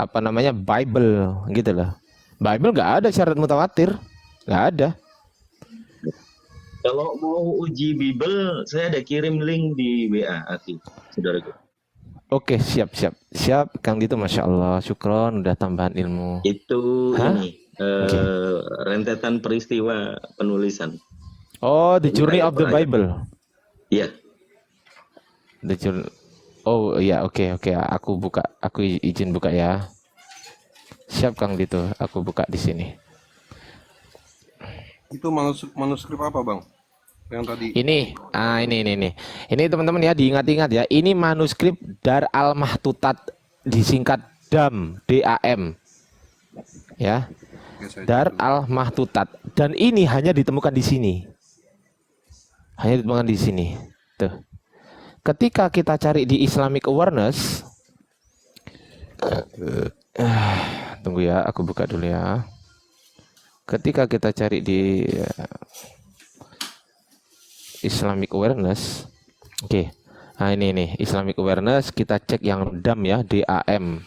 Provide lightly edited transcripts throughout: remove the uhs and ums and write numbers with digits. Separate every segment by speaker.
Speaker 1: apa namanya Bible gitu loh. Bible nggak ada syarat mutawatir, nggak ada.
Speaker 2: Kalau mau uji Bible, saya ada kirim link di WA, Aki, saudaraku.
Speaker 1: Oke, siap, siap, siap, Kang Dito, masya Allah, syukron, udah tambahan ilmu.
Speaker 2: Itu
Speaker 1: Hah?
Speaker 2: ini
Speaker 1: Oke.
Speaker 2: rentetan peristiwa penulisan.
Speaker 1: Oh, The
Speaker 2: Ini
Speaker 1: Journey
Speaker 2: ayat
Speaker 1: of the
Speaker 2: per ayat.
Speaker 1: Bible.
Speaker 2: Iya,
Speaker 1: The Journey. Oh iya, oke, oke, aku izin buka ya. Siap Kang Dito, aku buka di sini.
Speaker 3: Itu manuskrip apa, Bang? Yang tadi.
Speaker 1: Ini teman-teman ya, diingat-ingat ya. Ini manuskrip Dar al Mahtutat, disingkat DAM, DAM. Ya,
Speaker 3: Oke, saya
Speaker 1: Dar
Speaker 3: cek dulu.
Speaker 1: al Mahtutat. Dan ini hanya ditemukan di sini. Hanya ditemukan di sini. Tuh. Ketika kita cari di Islamic Awareness, tunggu ya, aku buka dulu ya. Ketika kita cari di Islamic Awareness, oke. Nah ini nih Islamic Awareness, kita cek yang DAM ya, DAM.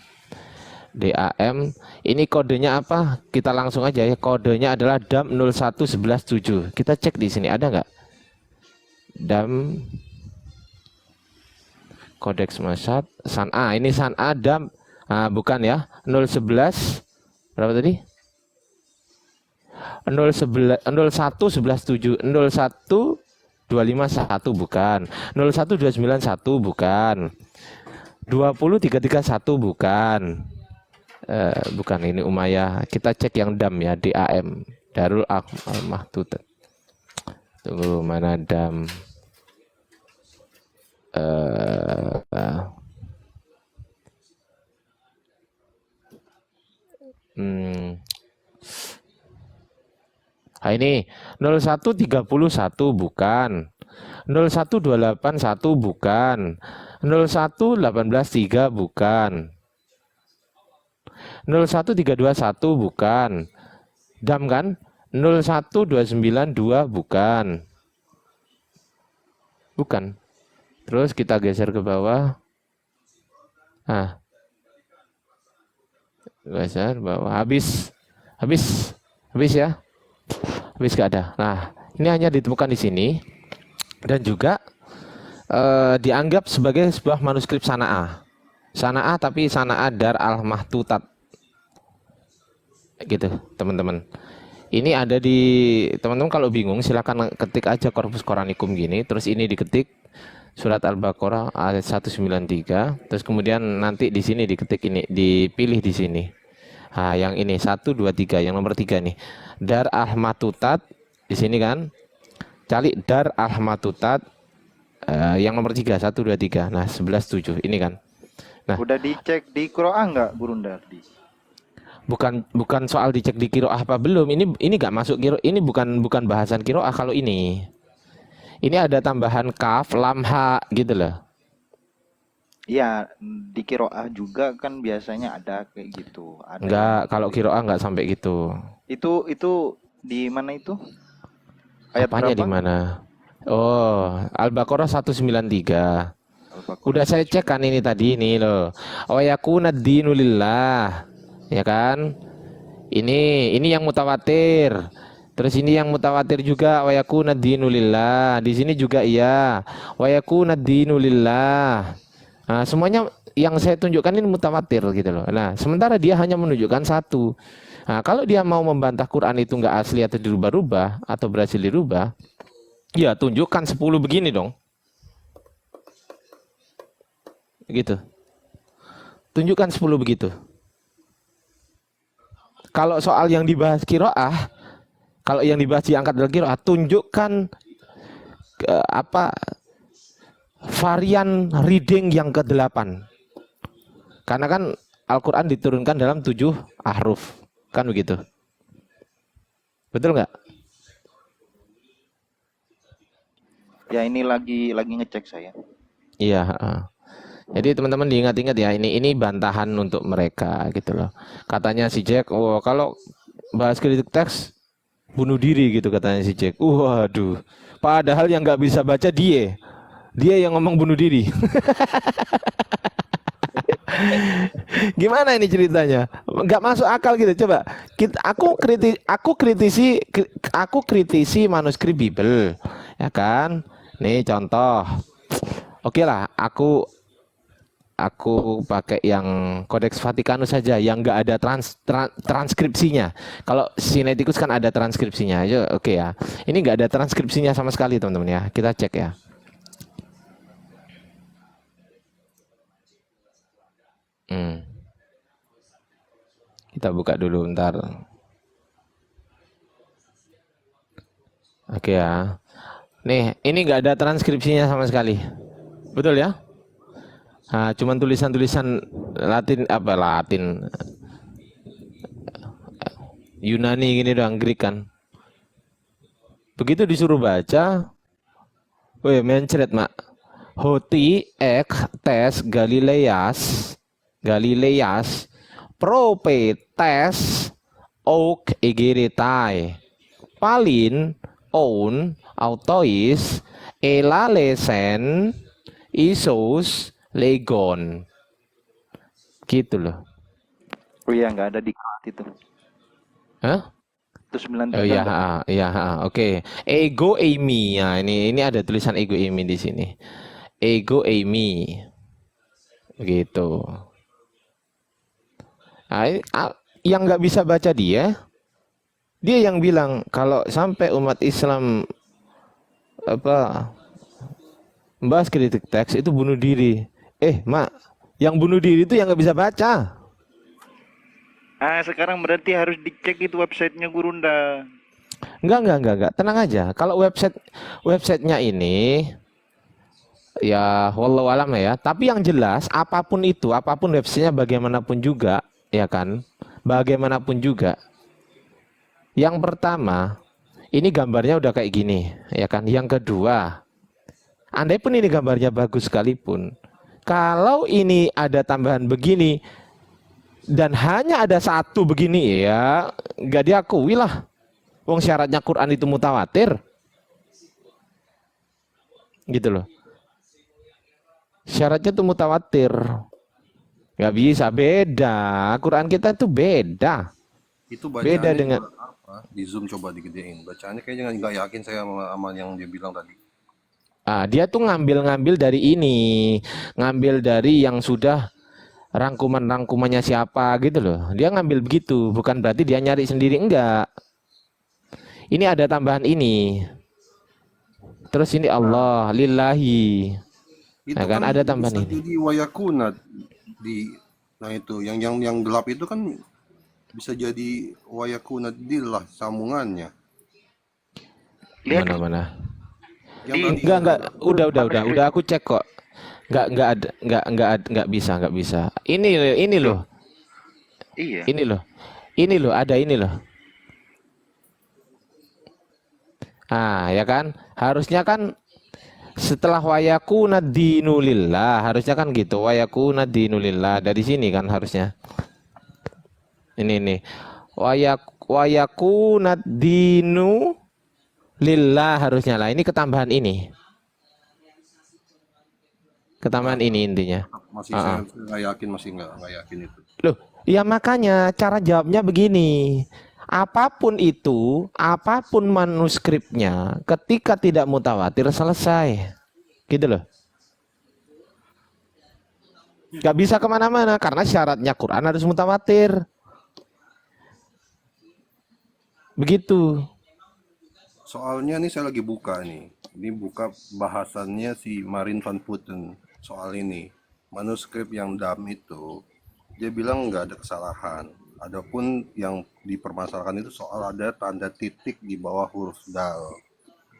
Speaker 1: DAM, ini kodenya apa? Kita langsung aja ya, kodenya adalah DAM 011117. Kita cek di sini ada nggak? DAM Kodeks Masad San'a, ini San'a DAM, bukan ya, 011 berapa tadi? 011117, 01251 bukan, 01291 bukan, 20331 bukan. Bukan, ini Umayyah. Kita cek yang DAM ya, DAM, Darul Al-Mahdud. Tunggu, mana DAM? Nah ini 0131 bukan, 01281 bukan, 01183 bukan, 01321 bukan, DAM kan, 01292 bukan, bukan. Terus kita geser ke bawah, geser bawah, habis ya, habis gak ada. Nah ini hanya ditemukan di sini dan juga dianggap sebagai sebuah manuskrip Sana'ah, tapi Sana'ah Dar al Mahtutat gitu teman-teman. Ini ada di, teman-teman kalau bingung silakan ketik aja Corpus Coranikum gini, terus ini diketik surat Al-Baqarah ayat 193, terus kemudian nanti di sini diketik ini, dipilih di sini. Nah, yang ini 1 2 3, yang nomor 3 nih. Dar al Mahtutat di sini kan. Cari Dar al Mahtutat yang nomor 3, 1 2 3. Nah, 11 7 ini kan. Nah,
Speaker 4: udah dicek di Quran nggak, Guru Dardi?
Speaker 1: Bukan soal dicek di kiroah apa belum. Ini nggak masuk kiro. Ini bukan bahasan kiroah kalau ini. Ini ada tambahan kaf, lam, ha gitu loh.
Speaker 4: Iya, di Qiraah juga kan biasanya ada kayak gitu. Ada
Speaker 1: Enggak,
Speaker 4: yang
Speaker 1: kalau kiroah nggak sampai gitu.
Speaker 4: itu di mana itu? Ayat
Speaker 1: Apanya di
Speaker 4: berapa?
Speaker 1: mana? Oh, Al-Baqarah 193.
Speaker 4: Al-Baqarah
Speaker 1: Udah saya cek kan ini tadi ini loh. Wa yakuna dinu lillah. Ya kan? Ini yang mutawatir. Terus ini yang mutawatir juga wa yakuna dinu lillah. Di sini juga iya. Wa yakuna dinu lillah. Nah, semuanya yang saya tunjukkan ini mutawatir gitu loh. Nah, sementara dia hanya menunjukkan satu. Nah, kalau dia mau membantah Quran itu nggak asli atau dirubah-rubah atau berhasil dirubah, ya tunjukkan 10 begini dong. Gitu. Tunjukkan 10 begitu. Kalau soal yang dibahas kiroah, kalau yang dibahas diangkat dari kiroah, tunjukkan varian reading yang ke-8. Karena kan Al-Quran diturunkan dalam 7 ahruf. Kan begitu. Betul nggak?
Speaker 4: Ya ini lagi ngecek saya.
Speaker 1: Iya. Jadi teman-teman diingat-ingat ya, ini bantahan untuk mereka gitu loh. Katanya si Jack, oh kalau bahas kritik teks bunuh diri gitu katanya si Jack. Waduh. Padahal yang nggak bisa baca dia yang ngomong bunuh diri. Gimana ini ceritanya? Nggak masuk akal gitu. Coba aku kritisi manuskrip Bible, ya kan? Nih contoh. Oke lah, aku pakai yang Codex Vaticanus saja yang nggak ada transkripsinya. Kalau Sinaiticus kan ada transkripsinya. Ayo, oke ya. Ini nggak ada transkripsinya sama sekali, teman-teman ya. Kita cek ya. Kita buka dulu bentar. Oke ya. Nih, ini nggak ada transkripsinya sama sekali. Betul ya? Nah, cuman tulisan-tulisan Latin Yunani gini doang, Greek kan. Begitu disuruh baca, weh mencret mak. Hoti ek tes Galileas propetes ok egeretai palin on autois elalesen isos legon, gitu loh.
Speaker 4: Oh iya, nggak ada di itu.
Speaker 1: Hah?
Speaker 4: Itu 9
Speaker 1: Oh iya, oke. Ego eimi. Ya, ini ada tulisan ego eimi di sini. Ego eimi. Gitu. Nah, yang nggak bisa baca dia yang bilang kalau sampai umat Islam membahas kritik teks itu bunuh diri. Mak, yang bunuh diri itu yang nggak bisa baca.
Speaker 4: Sekarang berarti harus dicek itu websitenya Gurunda.
Speaker 1: Enggak. Tenang aja. Kalau websitenya ini ya wallahu alam ya. Tapi yang jelas apapun websitenya bagaimanapun juga, ya kan? Bagaimanapun juga. Yang pertama, ini gambarnya udah kayak gini, ya kan? Yang kedua, andai pun ini gambarnya bagus sekalipun, kalau ini ada tambahan begini dan hanya ada satu begini, ya nggak diakui lah. Wong syaratnya Quran itu mutawatir, gitu loh. Syaratnya itu mutawatir, nggak bisa, beda. Quran kita itu beda.
Speaker 3: Itu
Speaker 1: Beda
Speaker 3: bacaannya
Speaker 1: dengan
Speaker 3: juga apa? Di Zoom coba digedein. Bacaannya kayaknya nggak yakin saya sama yang dia bilang tadi.
Speaker 1: dia tuh ngambil dari ini, ngambil dari yang sudah rangkumannya siapa gitu loh. Dia ngambil begitu, bukan berarti dia nyari sendiri, enggak. Ini ada tambahan ini. Terus ini Allah lillahi.
Speaker 3: Itu
Speaker 1: Nah, kan ada tambahan
Speaker 3: bisa
Speaker 1: ini.
Speaker 3: jadi wayakuna nah itu yang gelap itu kan bisa jadi wayakuna lah sambungannya.
Speaker 4: Lihat
Speaker 1: Mana?
Speaker 3: Yang tadi
Speaker 1: Enggak. Udah aku cek kok. Enggak bisa. Ini loh.
Speaker 4: iya.
Speaker 1: Ini loh, ada ini loh. Ya kan? Harusnya kan setelah wayakuna dinulillah, harusnya kan gitu. Wayakuna dinulillah dari sini kan harusnya. Ini. Wayakuna dinu lillah harusnya lah. Ini ketambahan ini. Ketambahan ini intinya.
Speaker 3: masih saya nggak yakin, masih nggak yakin itu.
Speaker 1: Loh, ya makanya cara jawabnya begini. Apapun manuskripnya, ketika tidak mutawatir selesai. Gitu loh. Gak bisa kemana-mana karena syaratnya Quran harus mutawatir. Begitu.
Speaker 3: Soalnya nih saya lagi buka nih. Ini buka bahasannya si Marin van Putten soal ini. Manuskrip yang dam itu, dia bilang nggak ada kesalahan. Adapun yang dipermasalahkan itu soal ada tanda titik di bawah huruf dal.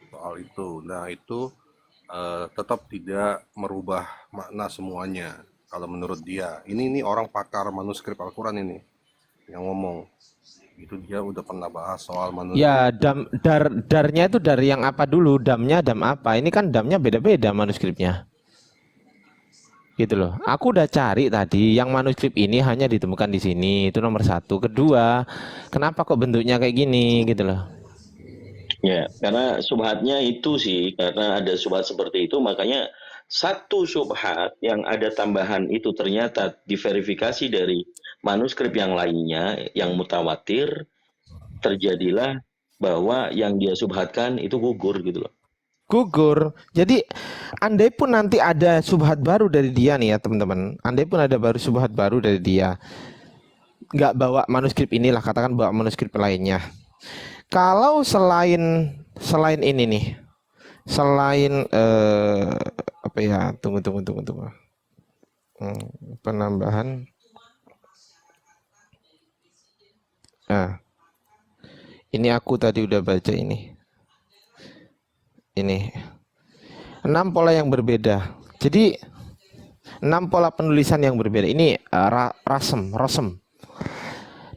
Speaker 3: Soal itu. Nah itu tetap tidak merubah makna semuanya. Kalau menurut dia. Ini orang pakar manuskrip Al-Quran ini yang ngomong. Itu dia udah pernah bahas soal manuskrip.
Speaker 1: Ya, darnya itu dari yang apa dulu? Damnya dam apa? Ini kan damnya beda-beda manuskripnya. Gitu loh. Aku udah cari tadi yang manuskrip ini hanya ditemukan di sini. Itu nomor satu. Kedua, kenapa kok bentuknya kayak gini gitu loh.
Speaker 2: Ya, karena subhatnya itu sih, karena ada subhat seperti itu, makanya satu syubhat yang ada tambahan itu ternyata diverifikasi dari manuskrip yang lainnya yang mutawatir, terjadilah bahwa yang dia subhatkan itu gugur gitu loh.
Speaker 1: Gugur. Jadi andai pun nanti ada subhat baru dari dia nih ya teman-teman, andai pun ada subhat baru dari dia, nggak bawa manuskrip inilah, katakan bawa manuskrip lainnya. Kalau selain ini nih, selain apa ya? Tunggu. Penambahan. Ah, ini aku tadi udah baca ini. Ini 6 pola yang berbeda. Jadi 6 pola penulisan yang berbeda. Ini rosem.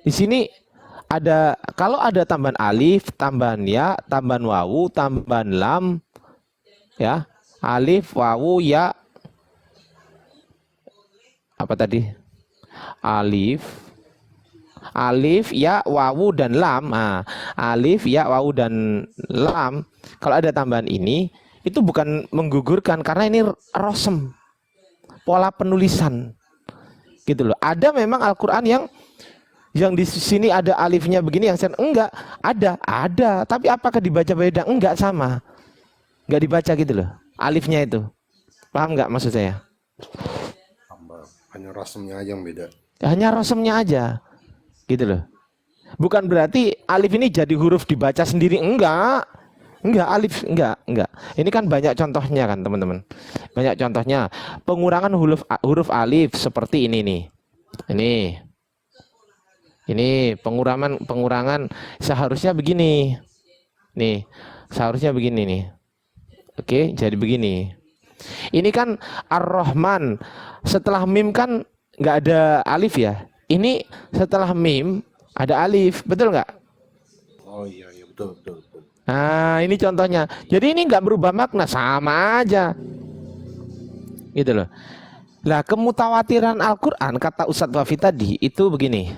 Speaker 1: Di sini ada, kalau ada tambahan alif, tambahan ya, tambahan wawu, tambahan lam, ya, alif, wawu, ya, apa tadi? Alif, ya, wawu dan lam. Nah, alif, ya, wawu dan lam. Kalau ada tambahan ini, itu bukan menggugurkan karena ini rosem, pola penulisan, gitu loh. Ada memang Al-Quran yang di sini ada alifnya begini, yang enggak ada, tapi apakah dibaca beda? Enggak, sama, enggak dibaca gitu loh alifnya itu. Paham nggak maksud saya?
Speaker 3: Hanya rasemnya aja yang beda.
Speaker 1: Hanya rosemnya aja gitu loh. Bukan berarti alif ini jadi huruf dibaca sendiri, enggak alif, enggak. Ini kan banyak contohnya kan teman-teman, banyak contohnya pengurangan huruf alif seperti ini nih. Ini pengurangan seharusnya begini. Nih, seharusnya begini nih. Oke, jadi begini. Ini kan Ar-Rahman, setelah mim kan nggak ada alif ya. Ini setelah mim ada alif, betul nggak?
Speaker 3: Oh iya betul.
Speaker 1: Nah, ini contohnya. Jadi ini nggak berubah makna, sama aja. Gitu loh. Lah, kemutawatiran Al-Qur'an kata Ustadz Wafi tadi itu begini.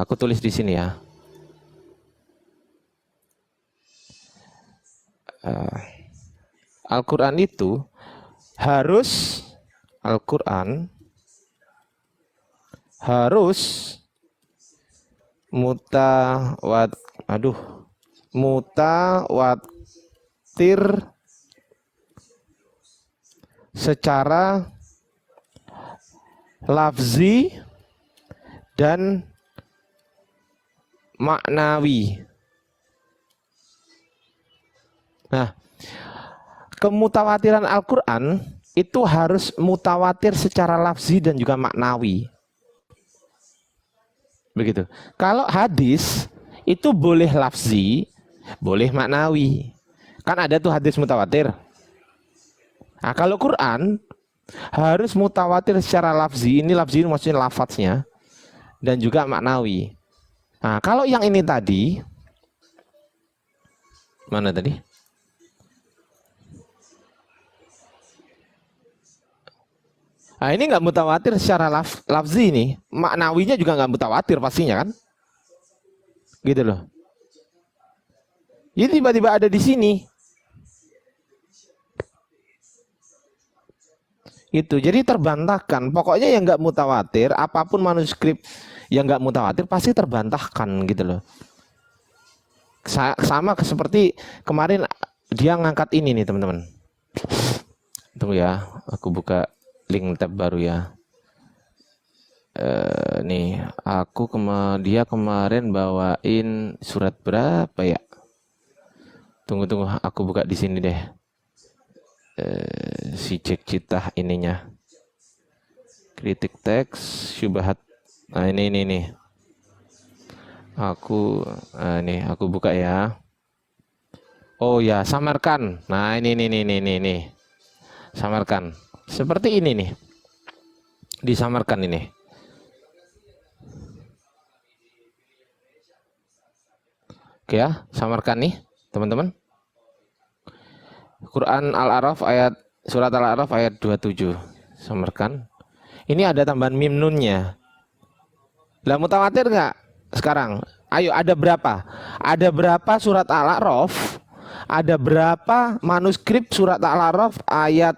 Speaker 1: Aku tulis di sini ya. Al-Quran itu harus mutawatir secara lafzi dan maknawi. Nah, kemutawatiran Al-Quran itu harus mutawatir secara lafzi dan juga maknawi. Begitu. Kalau hadis itu boleh lafzi, boleh maknawi. Kan ada tuh hadis mutawatir. Nah, kalau Quran harus mutawatir secara lafzi. Ini lafzi maksudnya lafadznya dan juga maknawi. Nah, kalau yang ini tadi, mana tadi? Nah, ini nggak mutawatir secara lafzi nih, maknawinya juga nggak mutawatir pastinya kan, gitu loh. Jadi tiba-tiba ada di sini, itu jadi terbantahkan. Pokoknya yang nggak mutawatir, apapun manuskrip yang nggak mutawatir pasti terbantahkan gitu loh. Sama seperti kemarin dia ngangkat ini nih teman-teman. Tunggu ya, aku buka link tab baru ya. Nih, dia kemarin bawain surat berapa ya? Tunggu, aku buka di sini deh. Si cek citah ininya. Kritik teks, syubhat. Nah, ini nih. Aku buka ya. Oh ya, samarkan. Nah, ini. Samarkan. Seperti ini nih. Disamarkan ini. Oke ya, samarkan nih, teman-teman. Quran Al-A'raf surat Al-A'raf ayat 27. Samarkan. Ini ada tambahan mim nunnya. Lah mutawatir nggak sekarang? Ayo, ada berapa? Ada berapa surat Al-A'raf ada berapa manuskrip surat Al-A'raf ayat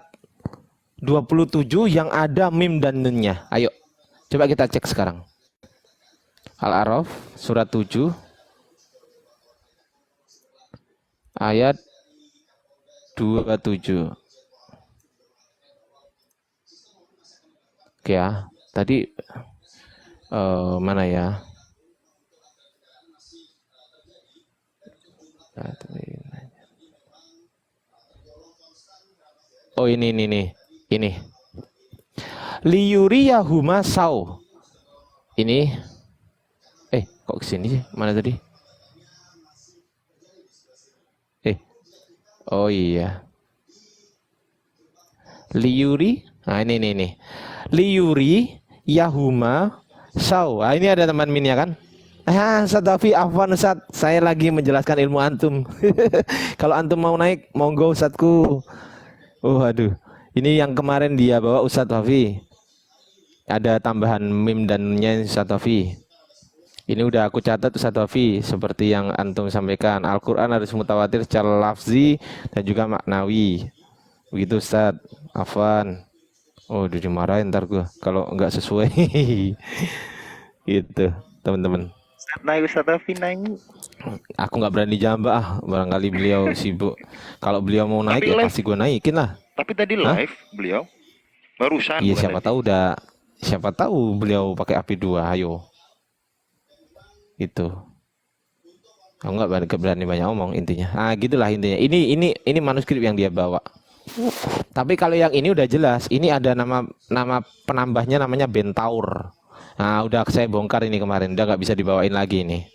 Speaker 1: 27 yang ada mim dan nunnya? Ayo, coba kita cek sekarang. Al-A'raf surat 7 ayat 27. Oke ya, tadi mana ya? Oh ini nih. Ini. Liyuriyahuma sau. Ini. Kok kesini sih? Mana tadi? Oh iya. Liyuri. Nah ini. Liyuri Yahuma sau. Ah, ini ada teman minnya kan? Ustaz Taufik, afwan Ustaz, saya lagi menjelaskan ilmu antum. Kalau antum mau naik, monggo Ustazku. Oh aduh, ini yang kemarin dia bawa Ustaz Taufik. Ada tambahan mim dan nya Ustaz Taufik. Ini udah aku catat Ustaz Taufik, seperti yang antum sampaikan. Al-Quran harus mutawatir secara lafzi dan juga maknawi. Begitu Ustaz. Afwan. Oh udah dimarahin ntar gue kalau nggak sesuai. Gitu teman-teman.
Speaker 4: Naik Ustaz Taufik naik.
Speaker 1: Aku nggak berani jambak, barangkali beliau sibuk. Kalau beliau mau naik ya pasti gue naikin lah.
Speaker 4: Tapi tadi live beliau barusan.
Speaker 1: Iya siapa tahu beliau pakai api 2. Ayo. Itu. Aku nggak berani banyak ngomong intinya. Gitulah intinya. Ini manuskrip yang dia bawa. Tapi kalau yang ini udah jelas, ini ada nama penambahnya namanya Bentaur. Nah, udah saya bongkar ini kemarin, udah nggak bisa dibawain lagi ini.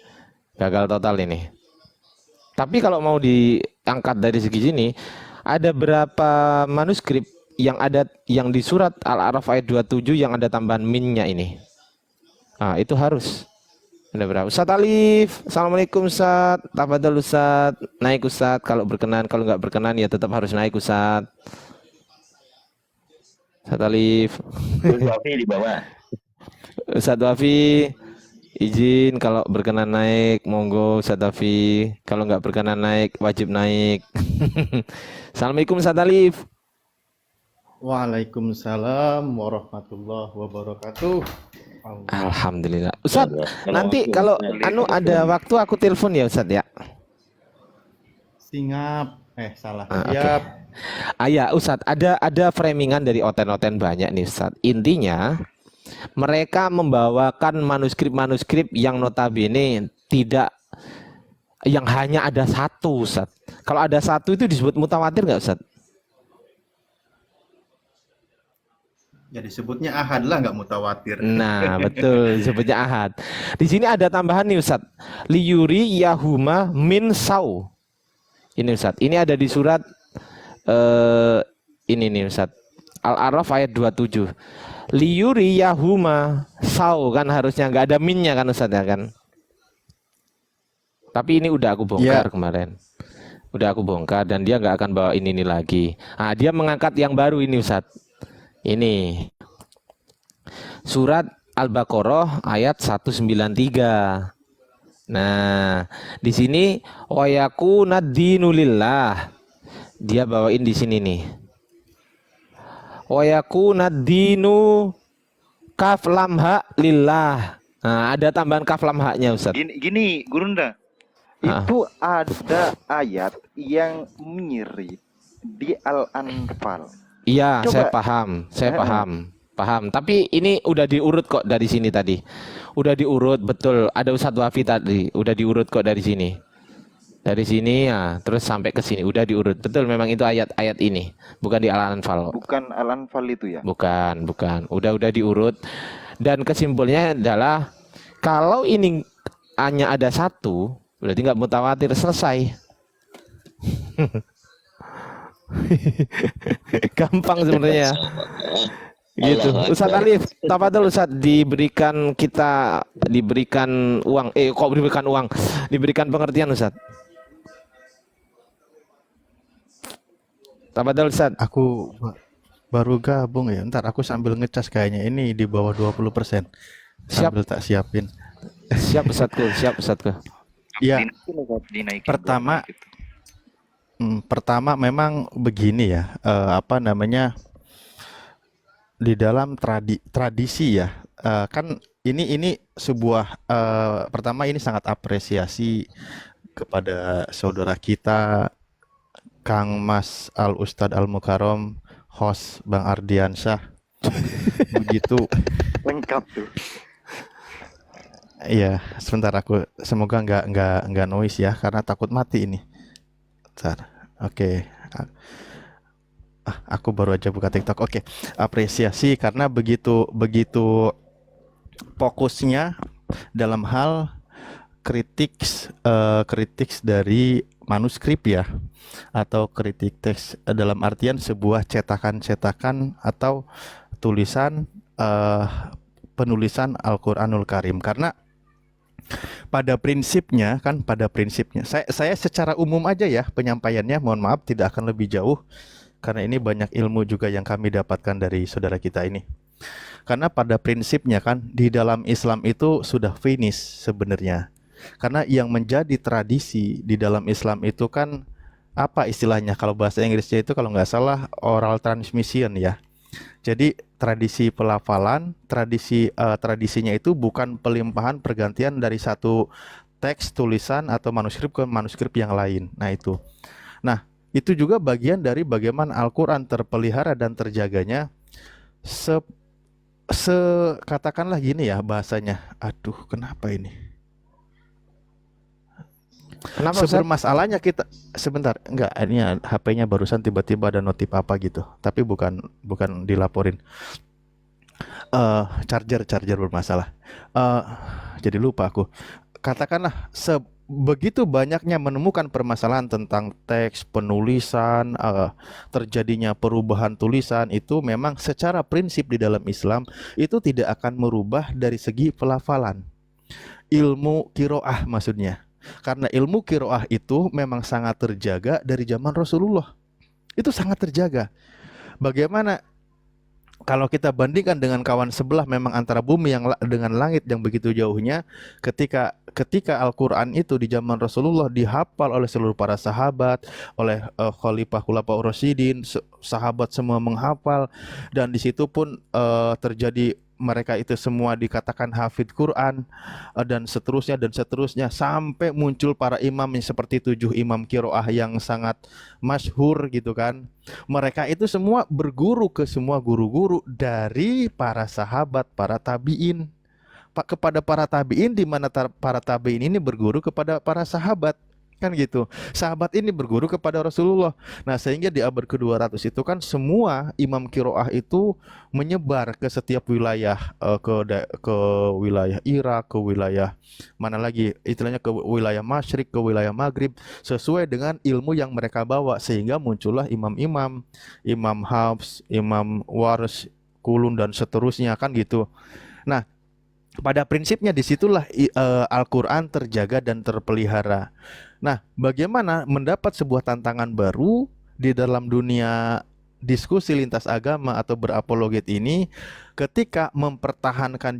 Speaker 1: Gagal total ini. Tapi kalau mau diangkat dari segi sini, ada berapa manuskrip yang ada yang di surat Al-A'raf ayat 27 yang ada tambahan minnya ini. Nah, itu harus. Ada berapa? Ustaz Alif, Assalamualaikum Ustaz. Tafadhol Ustaz, naik Ustaz kalau berkenan, kalau nggak berkenan ya tetap harus naik Ustaz. Ustaz Alif.
Speaker 2: Wafi di bawah.
Speaker 1: Ustaz Wafi, izin kalau berkenan naik, monggo Ustaz Wafi. Kalau nggak berkenan naik, wajib naik. Assalamualaikum Ustaz Alif.
Speaker 5: Waalaikumsalam warahmatullahi wabarakatuh.
Speaker 1: Alhamdulillah. Ustaz, nanti kalau ada waktu aku telepon ya Ustaz ya.
Speaker 5: Singap. Salah.
Speaker 1: Siap. Ya Ustaz, ada framingan dari oten-oten banyak nih Ustaz. Intinya mereka membawakan manuskrip-manuskrip yang notabene tidak, yang hanya ada satu Ustaz. Kalau ada satu itu disebut mutawatir nggak Ustaz?
Speaker 5: Ya disebutnya ahad lah, nggak mutawatir.
Speaker 1: Nah betul, disebutnya ahad. Di sini ada tambahan nih Ustaz. Liyuri Yahuma min sau. Ini Ustaz, ini ada di surat ini nih Ustaz. Al-A'raf ayat 27. Liyuri Yahuma sau, kan harusnya nggak ada minnya kan Ustaz ya kan. Tapi ini udah aku bongkar kemarin. Udah aku bongkar dan dia nggak akan bawa ini lagi. Dia mengangkat yang baru ini Ustaz. Ini surat Al-Baqarah ayat 193. Nah, di sini wa yakuna dinu lillah. Dia bawain di sini nih. Wa yakuna dinu kaf lam ha lillah. Nah, ada tambahan kaf lam haknya Ustaz.
Speaker 4: Gini Gurunda. Itu ada ayat yang mirip di Al-Anfal.
Speaker 1: Iya,
Speaker 4: Coba.
Speaker 1: saya paham. Tapi ini udah diurut kok dari sini tadi. Udah diurut betul. Ada Ustadz Wafi tadi, udah diurut kok dari sini. Dari sini ya, terus sampai ke sini udah diurut. Betul, memang itu ayat-ayat ini, bukan di Al-Anfal.
Speaker 4: Bukan Al-Anfal itu ya?
Speaker 1: Bukan. Udah diurut. Dan kesimpulannya adalah kalau ini hanya ada satu, berarti nggak mutawatir, selesai. Gampang sebenarnya. Gitu. Ustaz Alif, tafadhol Ustaz, diberikan uang. Kok diberikan uang? Diberikan pengertian Ustaz. Tafadhol Ustaz.
Speaker 5: Aku baru gabung ya. Ntar aku sambil ngecas kayaknya ini di bawah 20%. Sambil tak siapin.
Speaker 1: Siap Ustazku.
Speaker 5: Ya. Pertama Pertama memang begini ya, apa namanya, di dalam tradisi ya, kan ini sebuah, pertama ini sangat apresiasi kepada saudara kita Kang Mas Al Ustadz Al Mukarrom, host Bang Ardiansyah. Begitu,
Speaker 4: Lengkap tuh.
Speaker 5: iya. Sebentar, aku semoga nggak noise ya, karena takut mati ini. Bentar, oke. Aku baru aja buka TikTok. Oke, apresiasi karena begitu begitu fokusnya dalam hal kritik dari manuskrip ya, atau kritik teks, dalam artian sebuah cetakan-cetakan atau tulisan, penulisan Al-Qur'anul Karim. Karena pada prinsipnya saya secara umum aja ya penyampaiannya, mohon maaf tidak akan lebih jauh karena ini banyak ilmu juga yang kami dapatkan dari saudara kita ini. Karena pada prinsipnya kan di dalam Islam itu sudah finish sebenarnya. Karena yang menjadi tradisi di dalam Islam itu kan apa istilahnya, kalau bahasa Inggrisnya itu kalau nggak salah oral transmission ya. Jadi tradisi pelafalan, tradisinya itu bukan pelimpahan pergantian dari satu teks tulisan atau manuskrip ke manuskrip yang lain. Nah itu. Nah, itu juga bagian dari bagaimana Al-Qur'an terpelihara dan terjaganya se, katakanlah gini ya bahasanya. Aduh, kenapa ini?
Speaker 1: Kenapa Ustaz?
Speaker 5: Sebermasalahnya kita sebentar, enggak, ini HP-nya barusan tiba-tiba ada notif apa gitu. Tapi bukan dilaporin. Charger bermasalah. Jadi lupa aku. Katakanlah begitu banyaknya menemukan permasalahan tentang teks, penulisan, terjadinya perubahan tulisan, itu memang secara prinsip di dalam Islam itu tidak akan merubah dari segi pelafalan. Ilmu kiroah maksudnya. Karena ilmu kiroah itu memang sangat terjaga dari zaman Rasulullah. Itu sangat terjaga. Bagaimana kalau kita bandingkan dengan kawan sebelah, memang antara bumi dengan langit yang begitu jauhnya, ketika Al-Qur'an itu di zaman Rasulullah dihafal oleh seluruh para sahabat, oleh Khalifah Khulafaur Rasyidin, sahabat semua menghafal, dan di situ pun terjadi mereka itu semua dikatakan hafid Quran, dan seterusnya sampai muncul para imam yang seperti 7 imam kiroah yang sangat masyhur gitu kan. Mereka itu semua berguru ke semua guru-guru dari para sahabat, para tabi'in, kepada para tabi'in, di mana para tabi'in ini berguru kepada para sahabat. Kan gitu. Sahabat ini berguru kepada Rasulullah. Nah, sehingga di abad ke-200 itu kan semua imam kiroah itu menyebar ke setiap wilayah, ke wilayah Irak, ke wilayah mana lagi, istilahnya ke wilayah Masyrik, ke wilayah Maghrib, sesuai dengan ilmu yang mereka bawa, sehingga muncullah imam-imam, Imam Hafs, Imam Warsh, Kulun, dan seterusnya kan gitu. Nah, pada prinsipnya disitulah Al-Quran terjaga dan terpelihara. Nah, bagaimana mendapat sebuah tantangan baru di dalam dunia diskusi lintas agama atau berapologet ini, ketika mempertahankan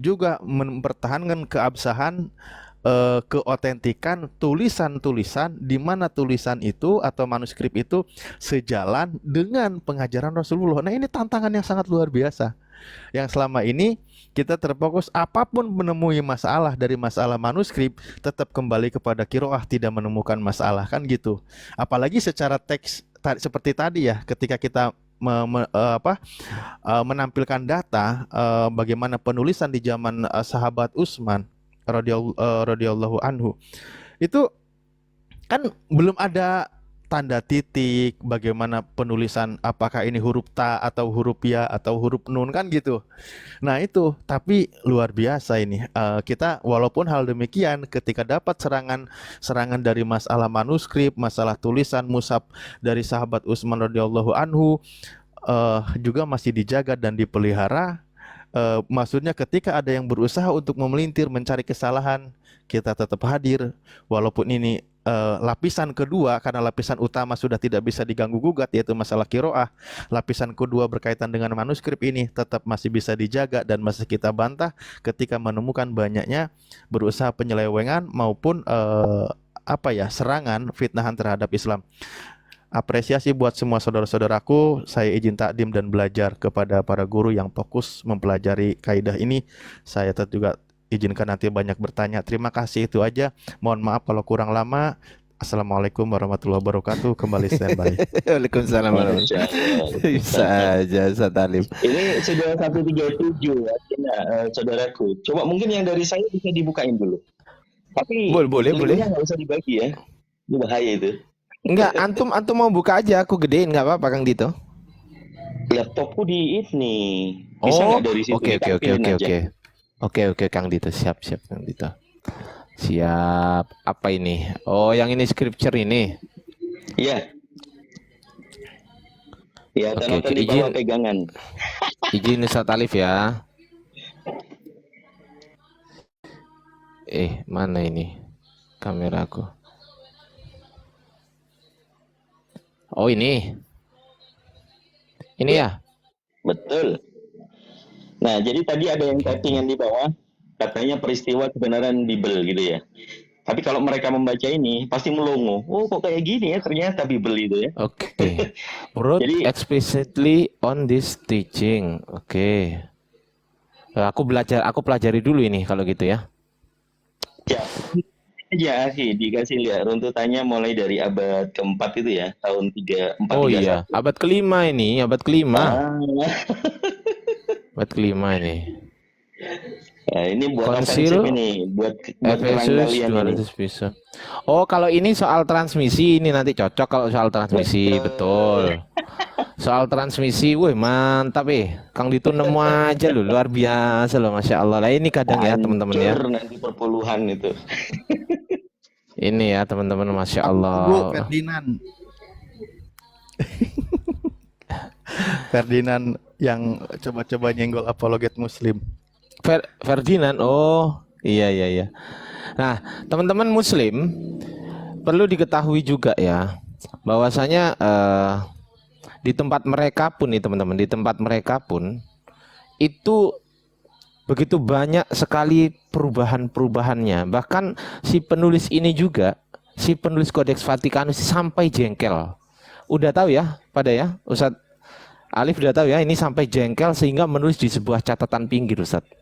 Speaker 5: keabsahan, keotentikan tulisan-tulisan, di mana tulisan itu atau manuskrip itu sejalan dengan pengajaran Rasulullah. Nah, ini tantangan yang sangat luar biasa. Yang selama ini kita terfokus apapun menemui masalah dari masalah manuskrip, tetap kembali kepada kiroah, tidak menemukan masalah kan gitu. Apalagi secara teks seperti tadi ya, ketika kita menampilkan data bagaimana penulisan di zaman sahabat Utsman radhiyallahu anhu, itu kan belum ada tanda titik, bagaimana penulisan, apakah ini huruf ta atau huruf ya atau huruf nun kan gitu. Nah itu, tapi luar biasa ini. Kita walaupun hal demikian, ketika dapat serangan dari masalah manuskrip, masalah tulisan mushaf dari sahabat Utsman radhiyallahu anhu, juga masih dijaga dan dipelihara. Maksudnya ketika ada yang berusaha untuk memelintir, mencari kesalahan, kita tetap hadir. Walaupun ini lapisan kedua, karena lapisan utama sudah tidak bisa diganggu gugat, yaitu masalah kiroah. Lapisan kedua berkaitan dengan manuskrip ini tetap masih bisa dijaga dan masih kita bantah ketika menemukan banyaknya berusaha penyelewengan maupun serangan, fitnahan terhadap Islam. Apresiasi buat semua saudara-saudaraku. Saya izin takdim dan belajar kepada para guru yang fokus mempelajari kaidah ini. Saya juga izinkan nanti banyak bertanya. Terima kasih, itu aja. Mohon maaf kalau kurang lama. Assalamualaikum warahmatullahi wabarakatuh. Kembali standby.
Speaker 1: Waalaikumsalam warahmatullahi
Speaker 2: Masya Allah.
Speaker 1: wabarakatuh. Bisa aja Ustaz Alim.
Speaker 2: Ini sudah 137 ya, saudaraku. Coba mungkin yang dari saya bisa dibukain dulu. Tapi
Speaker 1: Boleh.
Speaker 2: linknya nggak usah dibagi ya. Itu bahaya itu.
Speaker 1: Enggak, antum mau buka aja, aku gedein nggak apa-apa Kang Dito.
Speaker 2: Laptopku di ini. Bisa nggak dari situ?
Speaker 1: Oke.
Speaker 2: Ditampilin aja.
Speaker 1: Oke Kang Dito, siap Kang Dito. Siap. Apa ini? Oh, yang ini scripture ini.
Speaker 2: Iya. Ya,
Speaker 1: Oke,
Speaker 2: tanda-tanda di bawah pegangan.
Speaker 1: Izin Ustaz Alif ya. Mana ini kameraku? Oh, ini ya.
Speaker 2: Betul. Nah, jadi tadi ada yang typingan di bawah, katanya peristiwa kebenaran Bible gitu ya. Tapi kalau mereka membaca ini, pasti melongo. Oh, kok kayak gini ya, ternyata Bible itu ya.
Speaker 1: Oke. Wrote
Speaker 2: Jadi-
Speaker 1: explicitly on this teaching. Oke. Aku pelajari dulu ini kalau gitu ya.
Speaker 2: Ya, dikasih lihat runtutannya mulai dari abad keempat itu ya, tahun 3431.
Speaker 1: Oh iya, abad kelima ini, abad kelima.
Speaker 2: Ah,
Speaker 1: Abad kelima ini.
Speaker 2: nah, ini buat
Speaker 1: Konsil
Speaker 2: ofensif ini, buat perang
Speaker 1: Efesus
Speaker 2: kalian ini.
Speaker 1: 200 bisa. Oh, kalau ini soal transmisi ini nanti cocok kalau soal transmisi, betul. Soal transmisi, wih mantap Kang Dito nemu aja loh, luar biasa loh, Masya Allah. Lah ini kadang ya teman-teman ya.
Speaker 2: Hancur nanti perpuluhan itu.
Speaker 1: Ini ya teman-teman, Masya
Speaker 5: Bro,
Speaker 1: Allah.
Speaker 5: Ferdinand. Ferdinand yang coba-coba nyenggol apologet Muslim.
Speaker 1: Ferdinand, oh iya. Nah, teman-teman Muslim perlu diketahui juga ya, bahwasanya di tempat mereka pun nih teman-teman, di tempat mereka pun itu begitu banyak sekali perubahan-perubahannya. Bahkan si penulis ini juga, si penulis Kodeks Vatikanus sampai jengkel. Udah tahu ya, pada ya, Ustadz Alif udah tahu ya, ini sampai jengkel sehingga menulis di sebuah catatan pinggir, Ustadz.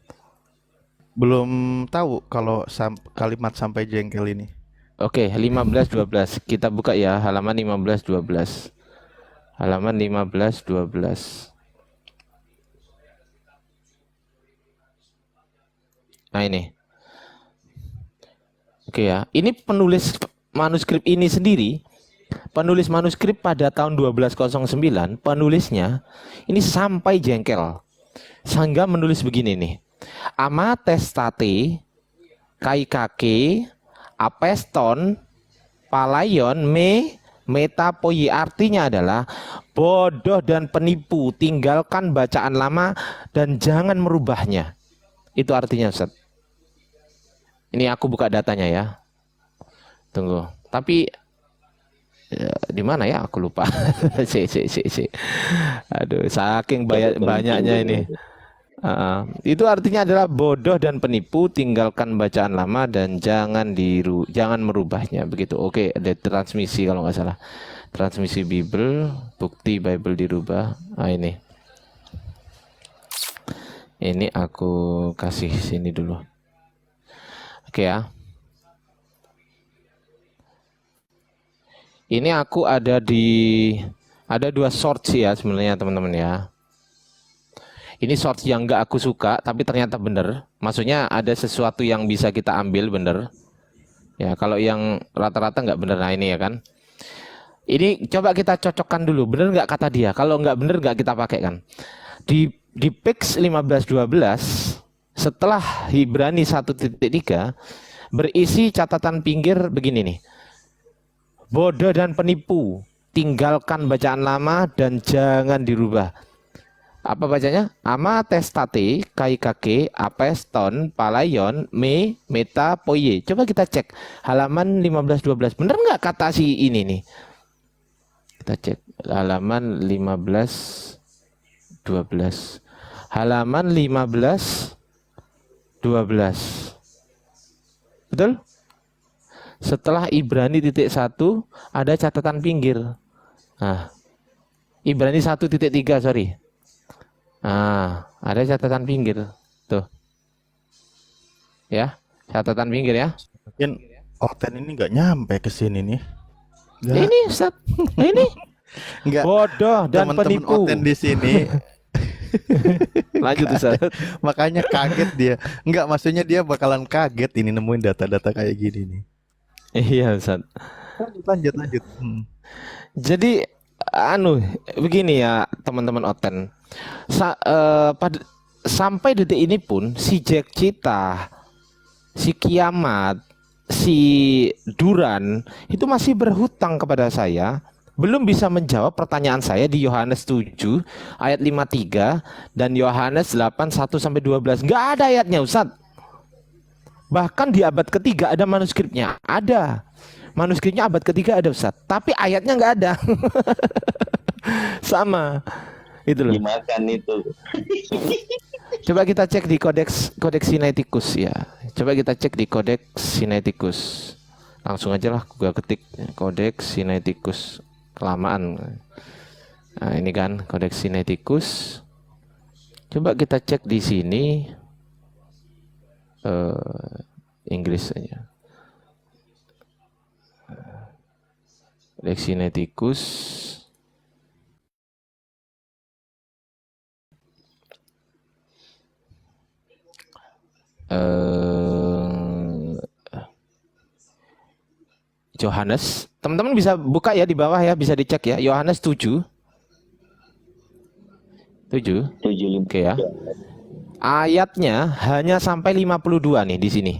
Speaker 5: Belum tahu kalau kalimat sampai jengkel ini.
Speaker 1: Oke, 15-12. Kita buka ya, halaman 15-12. Halaman 15-12. Nah ini. Oke ya, ini penulis manuskrip ini sendiri, penulis manuskrip pada tahun 1209, penulisnya ini sampai jengkel. Sehingga menulis begini nih. Ama testate kaikake apeston palayon metapoyi, artinya adalah bodoh dan penipu, tinggalkan bacaan lama dan jangan merubahnya. Itu artinya, Ustaz. Ini aku buka datanya ya. Tunggu. Tapi di mana ya? Aku lupa. Aduh, saking banyaknya ini. Itu artinya adalah bodoh dan penipu, tinggalkan bacaan lama dan jangan merubahnya. Begitu. Oke, ada transmisi kalau nggak salah. Transmisi Bible, bukti Bible dirubah. Nah, ini. Ini aku kasih sini dulu. Oke ya. Ini aku ada dua source ya sebenarnya teman-teman ya. Ini source yang nggak aku suka tapi ternyata bener. Maksudnya ada sesuatu yang bisa kita ambil bener. Ya kalau yang rata-rata nggak bener, nah ini ya kan. Ini coba kita cocokkan dulu, bener nggak kata dia. Kalau nggak bener nggak kita pakai kan. Di Pix 1512 setelah Ibrani 1.3 berisi catatan pinggir begini nih. Bodoh dan penipu, tinggalkan bacaan lama dan jangan dirubah. Apa bacanya? Ama testate kaikake apeston palayon meta poye. Coba kita cek halaman 1512. Bener nggak kata si ini nih? Kita cek halaman 1512. Halaman 1512. Betul? Setelah Ibrani 1 ada catatan pinggir. Nah, Ibrani 1.3, sorry. Nah, ada catatan pinggir. Tuh, ya. Catatan pinggir ya.
Speaker 5: Mungkin Oten ini nggak nyampe ke sini nih. Nggak,
Speaker 1: Ini Ustaz. Ini
Speaker 5: nggak.
Speaker 1: bodoh dan
Speaker 5: Teman-teman
Speaker 1: penipu.
Speaker 5: Oten di sini
Speaker 1: Lanjut Ustaz.
Speaker 5: makanya kaget dia. Nggak, maksudnya dia bakalan kaget ini nemuin data-data kayak gini nih.
Speaker 1: Iya Ustaz.
Speaker 5: Lanjut.
Speaker 1: Jadi begini ya teman-teman Oten. Sampai detik ini pun si Jack Cita, si Kiamat, si Duran itu masih berhutang kepada saya, belum bisa menjawab pertanyaan saya di Yohanes 7 ayat 53 dan Yohanes 8 1 sampai 12. Nggak ada ayatnya Ustaz. Bahkan di abad ketiga ada manuskripnya, ada. Manuskripnya abad ketiga ada Ustaz, tapi ayatnya nggak ada. Sama. Itu loh.
Speaker 2: Dimakan itu.
Speaker 1: Coba kita cek di Codex Sinaiticus ya. Coba kita cek di Codex Sinaiticus. Langsung aja lah gua ketik Codex Sinaiticus. Kelamaan. Nah, ini kan Codex Sinaiticus. Coba kita cek di sini Inggris aja. Codex Sinaiticus. Yohanes, teman-teman bisa buka ya di bawah ya, bisa dicek ya. Yohanes 7. 7.
Speaker 2: 75.
Speaker 1: Oke ya. Ayatnya hanya sampai 52 nih di sini.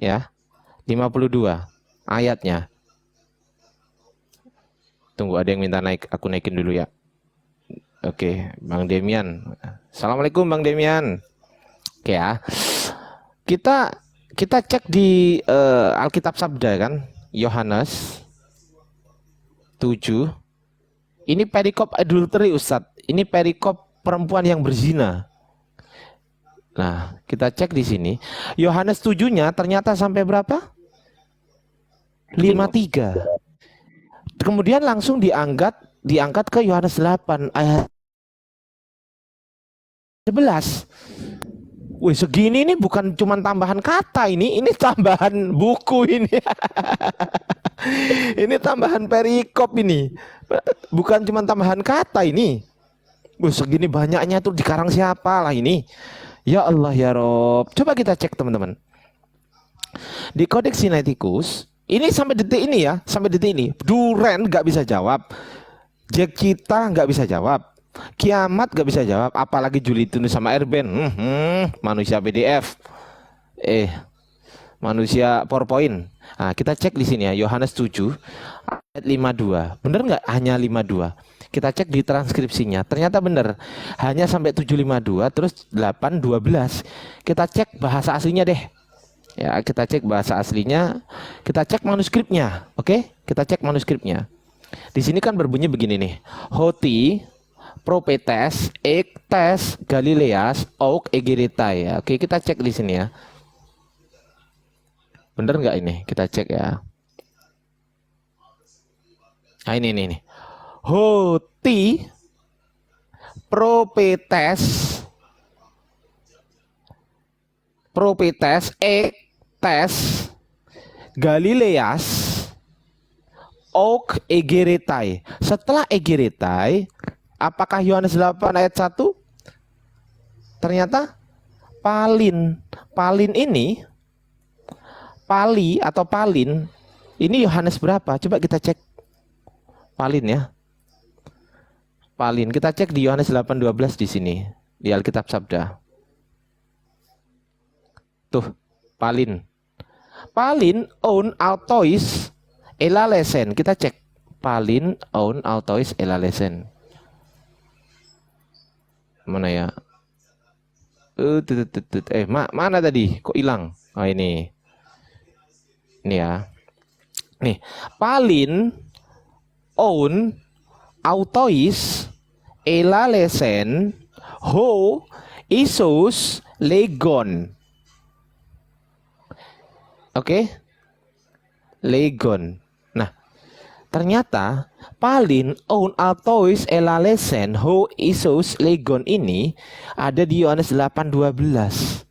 Speaker 1: Ya. 52 ayatnya. Tunggu, ada yang minta naik, aku naikin dulu ya. Oke, Bang Demian. Assalamualaikum Bang Demian. Oke ya. Kita cek di Alkitab Sabda kan, Yohanes 7. Ini perikop adultery Ustadz. Ini perikop perempuan yang berzina. Nah, kita cek di sini. Yohanes 7-nya ternyata sampai berapa? 53. Kemudian langsung diangkat ke Yohanes 8 ayat 11. Wih, segini ini bukan cuma tambahan kata ini tambahan buku ini. Ini tambahan perikop ini. Bukan cuma tambahan kata ini. Wih, segini banyaknya tuh dikarang siapa lah ini. Ya Allah ya Rob. Coba kita cek teman-teman. Di Codex Sinaiticus, ini sampai detik ini ya, sampai detik ini. Duren nggak bisa jawab. Jack Cita nggak bisa jawab. Kiamat gak bisa jawab, apalagi Juli Tunus sama Erben. Manusia PDF, manusia PowerPoint. Nah, kita cek di sini ya, Yohanes 7 ayat 52. Bener nggak? Hanya 52. Kita cek di transkripsinya, ternyata bener. Hanya sampai 752, terus 812. Kita cek bahasa aslinya deh. Ya, kita cek bahasa aslinya. Kita cek manuskripnya, oke? Kita cek manuskripnya. Di sini kan berbunyi begini nih. Hoti Propetes, Ektes, Galileas, Auk, Egeretai ya. Oke, kita cek di sini ya. Bener nggak ini? Kita cek ya. Nah ini. Hoti, Propetes, Ektes, Galileas, Auk, Egeretai. Setelah Egeretai, apakah Yohanes 8 ayat 1? Ternyata Palin. Palin ini, Pali atau Palin, ini Yohanes berapa? Coba kita cek. Palin ya. Palin, kita cek di Yohanes 8:12 di sini, di Alkitab Sabda. Tuh, Palin. Palin on autois elalesen. Kita cek. Palin on autois elalesen. Mana ya? Mana tadi? Kok hilang? Oh ini. Ini ya. Nih, Palin oun autois elalesen ho isus legon. Oke? Legon. Nah, Ternyata Palin on altois elalesen ho isos legon ini ada di Yohanes 8:12.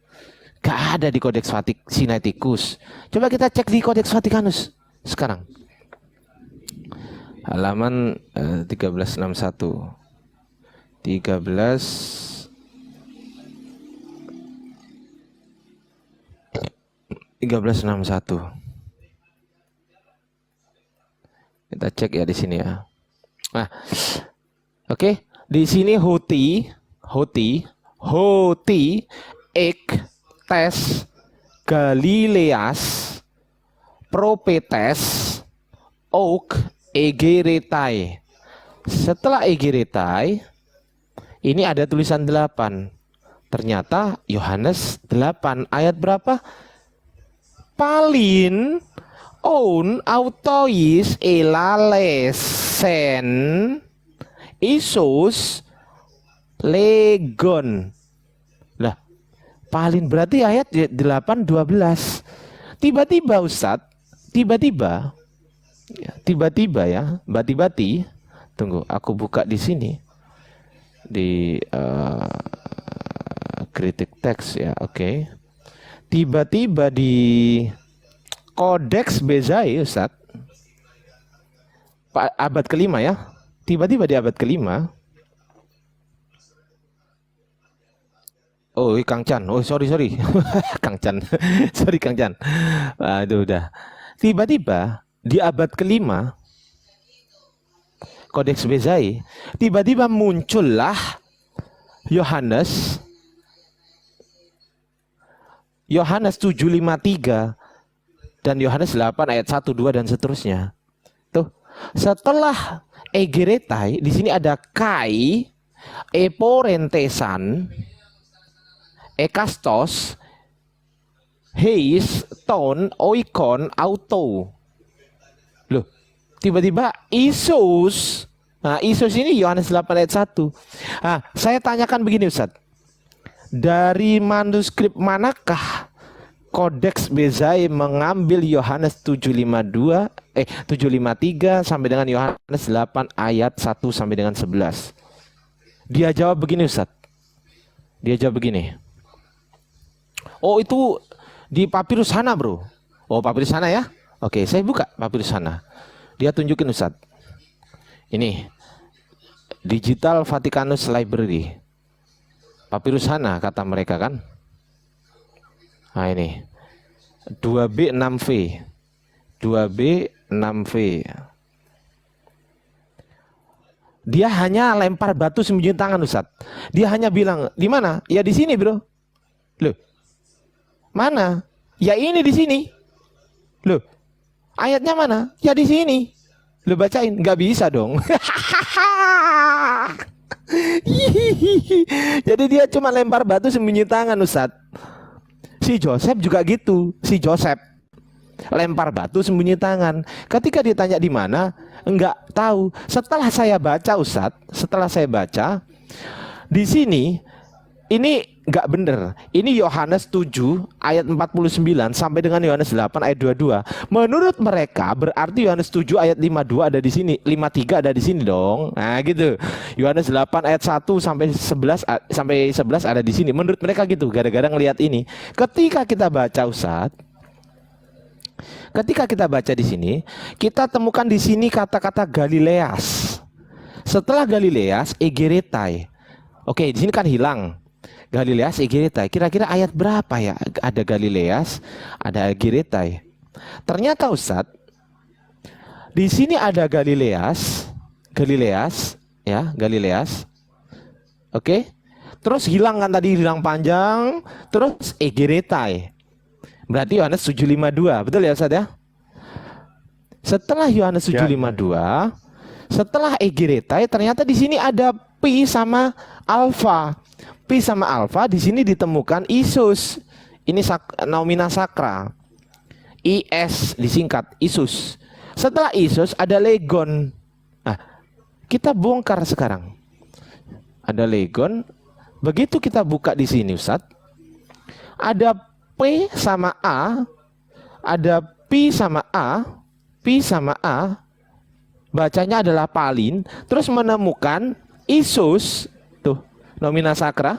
Speaker 1: Gak ada di Kodeks Sinaiticus. Coba kita cek di Kodeks Vatikanus sekarang. Halaman 1361. 1361. Kita cek ya di sini ya. Nah, oke, di sini hoti, ek, tes, Galileas, propetes, ok, egeretai. Setelah egeretai, ini ada tulisan 8. Ternyata Yohanes 8 ayat berapa? Palin on autois elalesen isus legon. Lah, Palin berarti ayat 8:12. Tiba-tiba Ustadz, tiba-tiba ya, bati-bati. Tunggu, aku buka di sini di kritik teks ya, oke. Tiba-tiba di Kodeks Bezai Ustaz, abad kelima ya. Tiba-tiba di abad kelima. Oh, Kang Chan. Oh, sorry. Kang Chan. Sorry Kang Chan. Aduh udah. Tiba-tiba di abad kelima Kodeks Bezai, tiba-tiba muncullah Yohanes 7:53 dan Yohanes 8 ayat 1, 2 dan seterusnya. Tuh, setelah egeretai di sini ada kai, eporentesan, ekastos, heis, ton, oikon, auto. Loh, tiba-tiba Isus. Nah, Isus ini Yohanes 8 ayat 1. Nah, saya tanyakan begini Ustaz. Dari manuskrip manakah Kodeks Bezai mengambil Yohanes 753 sampai dengan Yohanes 8 ayat 1 sampai dengan 11? Dia jawab begini Ustaz. Dia jawab begini. Oh, itu di papirus sana, Bro. Oh, papirus sana ya? Oke, saya buka papirus sana. Dia tunjukin Ustaz. Ini Digital Vaticanus Library. Papirus sana kata mereka kan. Nah ini 2B 6V 6V. Dia hanya lempar batu sembunyi tangan Ustaz. Dia hanya bilang, di mana? Ya di sini Bro. Loh, mana? Ya ini di sini. Loh, ayatnya mana? Ya di sini. Lo bacain, nggak bisa dong. Jadi dia cuma lempar batu sembunyi tangan Ustadz. Si Joseph juga gitu. Si Joseph lempar batu sembunyi tangan. Ketika ditanya di mana, enggak tahu. Setelah saya baca Ustadz, di sini ini enggak bener. Ini Yohanes 7 ayat 49 sampai dengan Yohanes 8 ayat 22. Menurut mereka berarti Yohanes 7 ayat 52 ada di sini, 53 ada di sini dong. Nah, gitu. Yohanes 8 ayat 1 sampai 11 ada di sini. Menurut mereka gitu, gara-gara ngelihat ini. Ketika kita baca Ustaz, ketika kita baca di sini, kita temukan di sini kata-kata Galileas. Setelah Galileas, egeretai. Oke, di sini kan hilang. Galileas, egeretai. Kira-kira ayat berapa ya? Ada Galileas, ada egeretai. Ternyata Ustadz, di sini ada Galileas, ya, Galileas. Oke. Terus hilang kan tadi, hilang panjang, terus egeretai. Berarti Yohanes 7:52. Betul ya Ustadz ya? Setelah Yohanes 7:52, setelah egeretai, ternyata di sini ada pi sama alfa. Pi sama alfa di sini ditemukan Isus. Ini nomina sakra. IS disingkat Isus. Setelah Isus ada legon. Nah, kita bongkar sekarang. Ada legon. Begitu kita buka di sini Ustaz, ada P sama A, ada Pi sama A, bacanya adalah Palin, terus menemukan Isus, tuh, Nomina Sacra,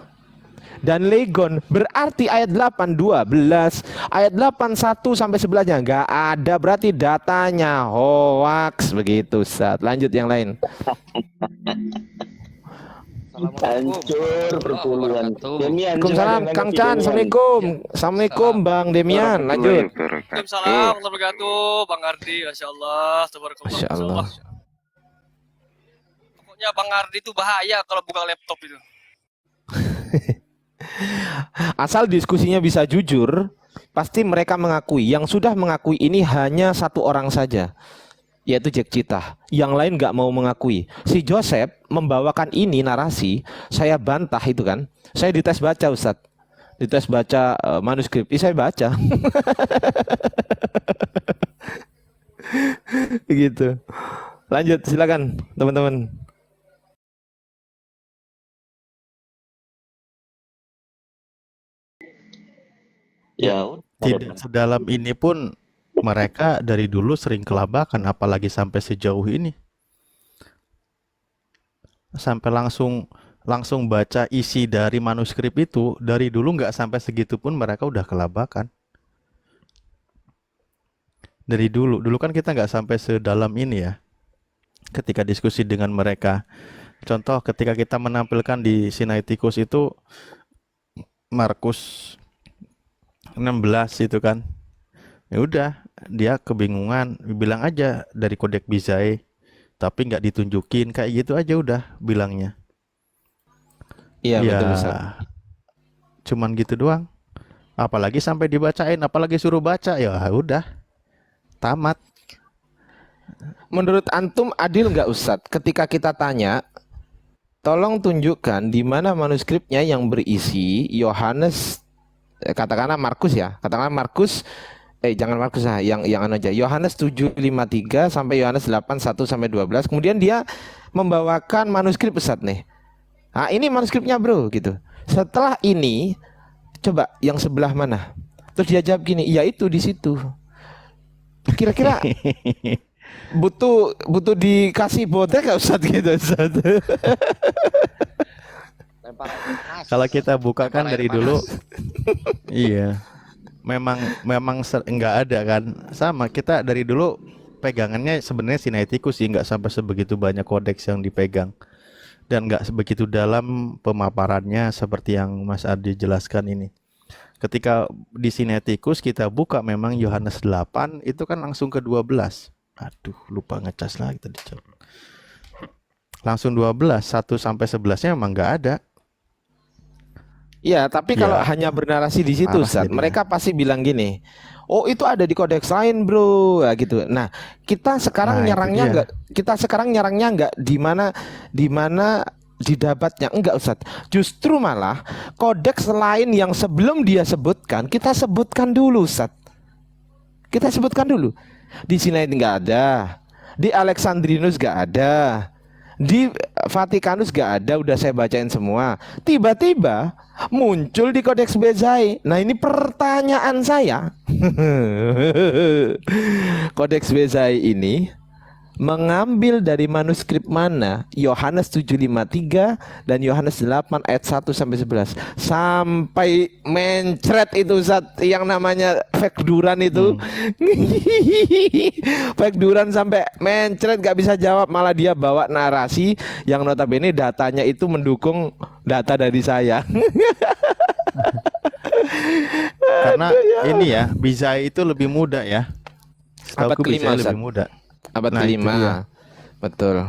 Speaker 1: dan Legon, berarti ayat 8, 12, ayat 8, 1 sampai 11-nya nggak ada, berarti datanya hoax begitu, Ustaz. Lanjut yang lain.
Speaker 6: Assalamualaikum
Speaker 2: Hancur
Speaker 6: warahmatullahi
Speaker 2: perpuluhan.
Speaker 6: wabarakatuh.
Speaker 2: Demian,
Speaker 1: Waalaikumsalam,
Speaker 2: silakan
Speaker 1: Kang
Speaker 2: tanggapi
Speaker 1: Chan.
Speaker 2: Demian.
Speaker 1: Assalamualaikum. Assalamualaikum,
Speaker 6: Salam.
Speaker 1: Bang Demian. Lanjut.
Speaker 6: Waalaikumsalam warahmatullahi wabarakatuh. Bang Ardi, Masya Allah, tabarakallah,
Speaker 1: Masya
Speaker 6: Masya
Speaker 1: Allah.
Speaker 6: Allah. Pokoknya Bang Ardi itu bahaya kalau buka laptop itu.
Speaker 1: Asal diskusinya bisa jujur, pasti mereka mengakui. Yang sudah mengakui ini hanya satu orang saja, yaitu Jack Cita. Yang lain nggak mau mengakui. Si Joseph membawakan ini narasi, saya bantah itu kan. Saya dites baca, Ustadz. Dites baca manuskrip, saya baca. Begitu. Lanjut, silakan teman-teman.
Speaker 2: Ya,
Speaker 5: Tidak sedalam ini pun mereka dari dulu sering kelabakan, apalagi sampai sejauh ini. Sampai langsung baca isi dari manuskrip itu, dari dulu nggak sampai segitu pun mereka udah kelabakan. Dari dulu kan kita nggak sampai sedalam ini ya. Ketika diskusi dengan mereka, contoh ketika kita menampilkan di Sinaiticus itu Markus 16 itu kan, ya udah dia kebingungan, bilang aja dari Kodek Bizai, tapi nggak ditunjukin, kayak gitu aja udah bilangnya.
Speaker 1: Iya,
Speaker 5: Ya,
Speaker 1: betul, Ustaz.
Speaker 5: cuman gitu doang. Apalagi sampai dibacain, apalagi suruh baca, ya udah tamat.
Speaker 1: Menurut antum adil nggak, Ustadz, ketika kita tanya, tolong tunjukkan di mana manuskripnya yang berisi Yohanes, katakanlah Markus ya, katakanlah Markus, jangan Markus lah, yang anu aja, Yohanes 7:53 sampai Yohanes 8:1 sampai 12. Kemudian dia membawakan manuskrip, Ustadz nih. Nah, ini manuskripnya, bro, gitu. Setelah ini, coba yang sebelah mana? Terus dia jawab gini, ya itu di situ. Kira-kira butuh dikasih botek nggak, Ustadz, gitu, Ustadz?
Speaker 5: Kalau kita buka kan
Speaker 6: Lempar air
Speaker 5: dari
Speaker 6: panas.
Speaker 5: dulu, iya, memang nggak ada kan. Sama kita dari dulu pegangannya sebenarnya Sinaiticus sih, nggak sampai sebegitu banyak kodeks yang dipegang dan nggak sebegitu dalam pemaparannya seperti yang Mas Ardi jelaskan ini. Ketika di Sinaiticus kita buka memang Yohanes 8 itu kan langsung ke 12. Aduh, lupa ngecas lagi tadi. Langsung 12, 1 sampai 11-nya memang nggak ada.
Speaker 1: Iya, tapi kalau
Speaker 5: Ya,
Speaker 1: hanya bernarasi di situ,
Speaker 5: parah
Speaker 1: Ustadz,
Speaker 5: jadinya.
Speaker 1: mereka pasti bilang gini, oh itu ada di kodeks lain, bro, ya, gitu. Nah, kita sekarang
Speaker 5: Nah, itu
Speaker 1: nyerangnya
Speaker 5: dia.
Speaker 1: enggak, di mana didapatnya, enggak, Ustadz. Justru malah kodeks lain yang sebelum dia sebutkan, kita sebutkan dulu, Ustadz. Kita sebutkan dulu. Di Sinai nggak ada, di Alexandrinus nggak ada, di Vatikanus nggak ada. Udah saya bacain semua. Tiba-tiba muncul di Kodeks Bezai. Nah, ini pertanyaan saya. Kodeks Bezai ini mengambil dari manuskrip mana? Yohanes 7:53 dan Yohanes 8 ayat 1 sampai 11. Sampai mencret itu, Ustaz, yang namanya fake duran itu. Fake duran sampai mencret gak bisa jawab, malah dia bawa narasi yang notabene datanya itu mendukung data dari saya.
Speaker 5: Karena ini ya, Bizai itu lebih muda ya.
Speaker 1: Abad
Speaker 5: Setahuku
Speaker 1: kelima,
Speaker 5: Bizai
Speaker 1: Ustaz.
Speaker 5: lebih muda.
Speaker 1: Abad
Speaker 5: Nah, itu
Speaker 1: kelima.
Speaker 5: dia.
Speaker 1: Betul.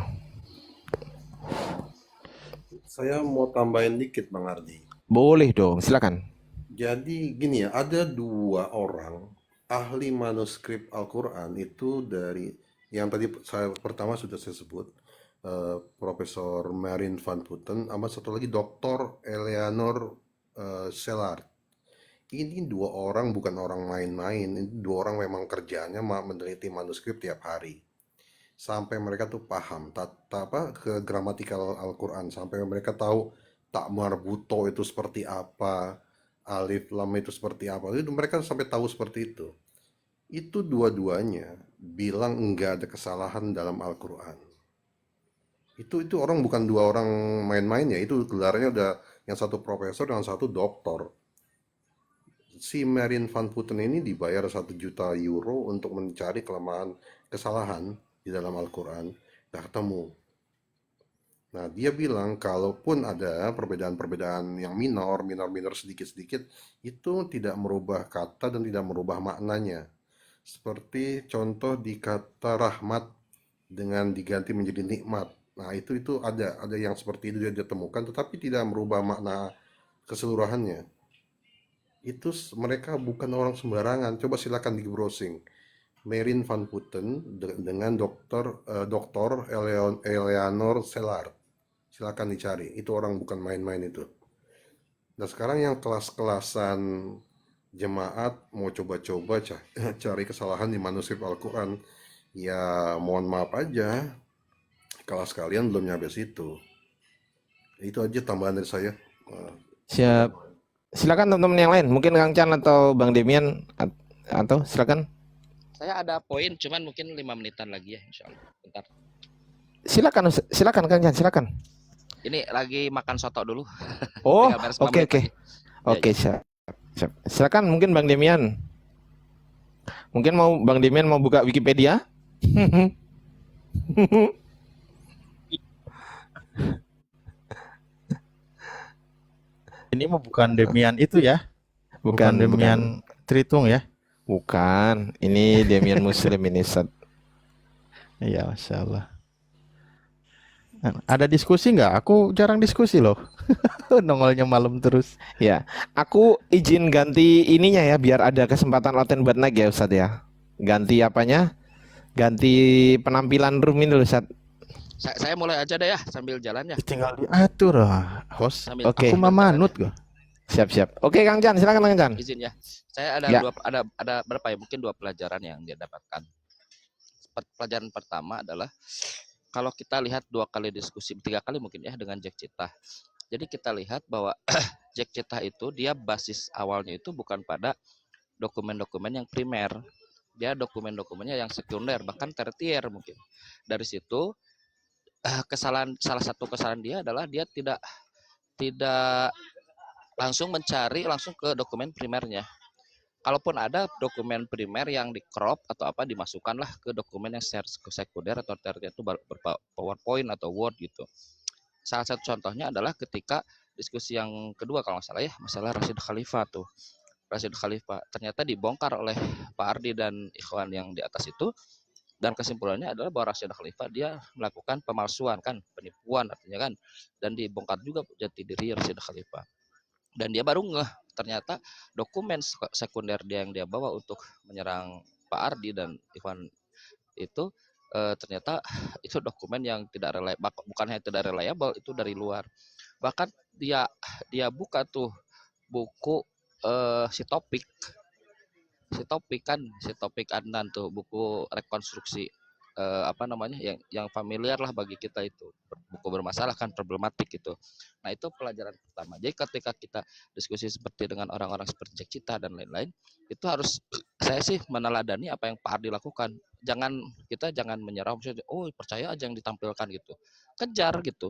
Speaker 3: Saya mau tambahin dikit, Bang Ardi.
Speaker 1: Boleh dong, silakan.
Speaker 3: Jadi gini ya, ada 2 orang ahli manuskrip Al-Quran itu dari yang tadi saya pertama sudah saya sebut, Profesor Marin van Putten, sama satu lagi Dr. Eleanor Szilard. Ini 2 orang bukan orang main-main, ini 2 orang memang kerjanya meneliti manuskrip tiap hari. Sampai mereka tuh paham ke gramatikal Al-Quran, sampai mereka tahu tak marbuto itu seperti apa, alif lam itu seperti apa. Itu mereka sampai tahu seperti itu. itu dua-duanya bilang enggak ada kesalahan dalam Al-Quran. Itu orang bukan dua orang main-main ya, itu gelarnya udah yang satu profesor, yang satu doktor. Si Marine van Putten ini dibayar 1 juta euro untuk mencari kesalahan di dalam Al-Quran, nggak ketemu. Nah, dia bilang kalaupun ada perbedaan-perbedaan yang minor sedikit-sedikit, itu tidak merubah kata dan tidak merubah maknanya. Seperti contoh di kata rahmat dengan diganti menjadi nikmat. Nah, itu ada yang seperti itu dia temukan, tetapi tidak merubah makna keseluruhannya. Mereka bukan orang sembarangan. Coba silakan di browsing. Marine van Putten dengan Dr. Eleanor Sellard. Silakan dicari. Itu orang bukan main-main itu. Nah, sekarang yang kelas-kelasan jemaat mau coba-coba cari kesalahan di manuskrip Al-Quran, ya mohon maaf aja, kelas kalian belum nyampe situ. Itu aja tambahan dari saya.
Speaker 1: Siap. Silakan teman-teman yang lain, mungkin Kang Chan atau Bang Demian atau silakan.
Speaker 7: Saya ada poin, cuman mungkin 5 menitan lagi ya, insya Allah. Bentar.
Speaker 1: Silakan Kang Chan, silakan.
Speaker 7: Ini lagi makan soto dulu.
Speaker 1: Oh,
Speaker 7: Tinggal beres 5
Speaker 1: oke
Speaker 7: menit
Speaker 1: oke.
Speaker 7: lagi.
Speaker 1: Oke, siap. Silakan mungkin Bang Demian. Mungkin Bang Demian mau buka Wikipedia?
Speaker 5: Ini mah bukan Demian itu ya, bukan
Speaker 1: Bukan,
Speaker 5: Demian Tritung ya.
Speaker 1: bukan. Ini Demian Muslim ini, Ustaz.
Speaker 5: Iya, Masya Allah. Nah, ada diskusi nggak? Aku jarang diskusi loh. Nongolnya malam terus.
Speaker 1: Ya, aku izin ganti ininya ya, biar ada kesempatan latihan buat naik ya, Ustaz ya. Ganti apanya? Ganti penampilan room ini loh, Ustaz.
Speaker 7: Saya mulai aja deh ya, sambil jalan ya.
Speaker 5: Tinggal diatur host.
Speaker 7: Sambil,
Speaker 1: Oke.
Speaker 5: Aku mah
Speaker 7: sambil jalan
Speaker 5: manut
Speaker 7: ya.
Speaker 5: gue.
Speaker 1: Siap. Oke, Kang Chan, silakan Kang Chan.
Speaker 7: Izin ya. Saya ada
Speaker 1: Ya.
Speaker 7: ada berapa ya? Mungkin 2 pelajaran yang dia dapatkan. Pelajaran pertama adalah kalau kita lihat 2 kali diskusi, 3 kali mungkin ya dengan Jack Citah. Jadi kita lihat bahwa Jack Citah itu dia basis awalnya itu bukan pada dokumen-dokumen yang primer. Dia dokumen-dokumennya yang sekunder, bahkan tertier mungkin. Dari situ salah satu kesalahan dia adalah dia tidak langsung mencari langsung ke dokumen primernya. Kalaupun ada dokumen primer yang di crop atau apa, dimasukkanlah ke dokumen yang sekunder atau tertier itu berupa PowerPoint atau Word gitu. Salah satu contohnya adalah ketika diskusi yang kedua kalau nggak salah ya, masalah Rashid Khalifah tuh. Rashid Khalifah ternyata dibongkar oleh Pak Ardi dan ikhwan yang di atas itu, dan kesimpulannya adalah bahwa Rashid Khalifah dia melakukan pemalsuan kan, penipuan artinya kan, dan dibongkar juga jati diri Rashid Khalifah. Dan dia baru ternyata dokumen sekunder dia yang dia bawa untuk menyerang Pak Ardi dan Ikhwan itu ternyata itu dokumen yang tidak reliable, bukan hanya tidak reliable, itu dari luar. Bahkan dia buka tuh buku si Topik Adnan tuh, buku rekonstruksi apa namanya yang familiar lah bagi kita, itu buku bermasalah kan, problematik gitu. Nah, itu pelajaran pertama. Jadi ketika kita diskusi seperti dengan orang-orang seperti Jack Cita dan lain-lain, itu harus saya sih meneladani apa yang Pak Ardi lakukan. Kita jangan menyerah maksudnya, oh percaya aja yang ditampilkan gitu. Kejar gitu.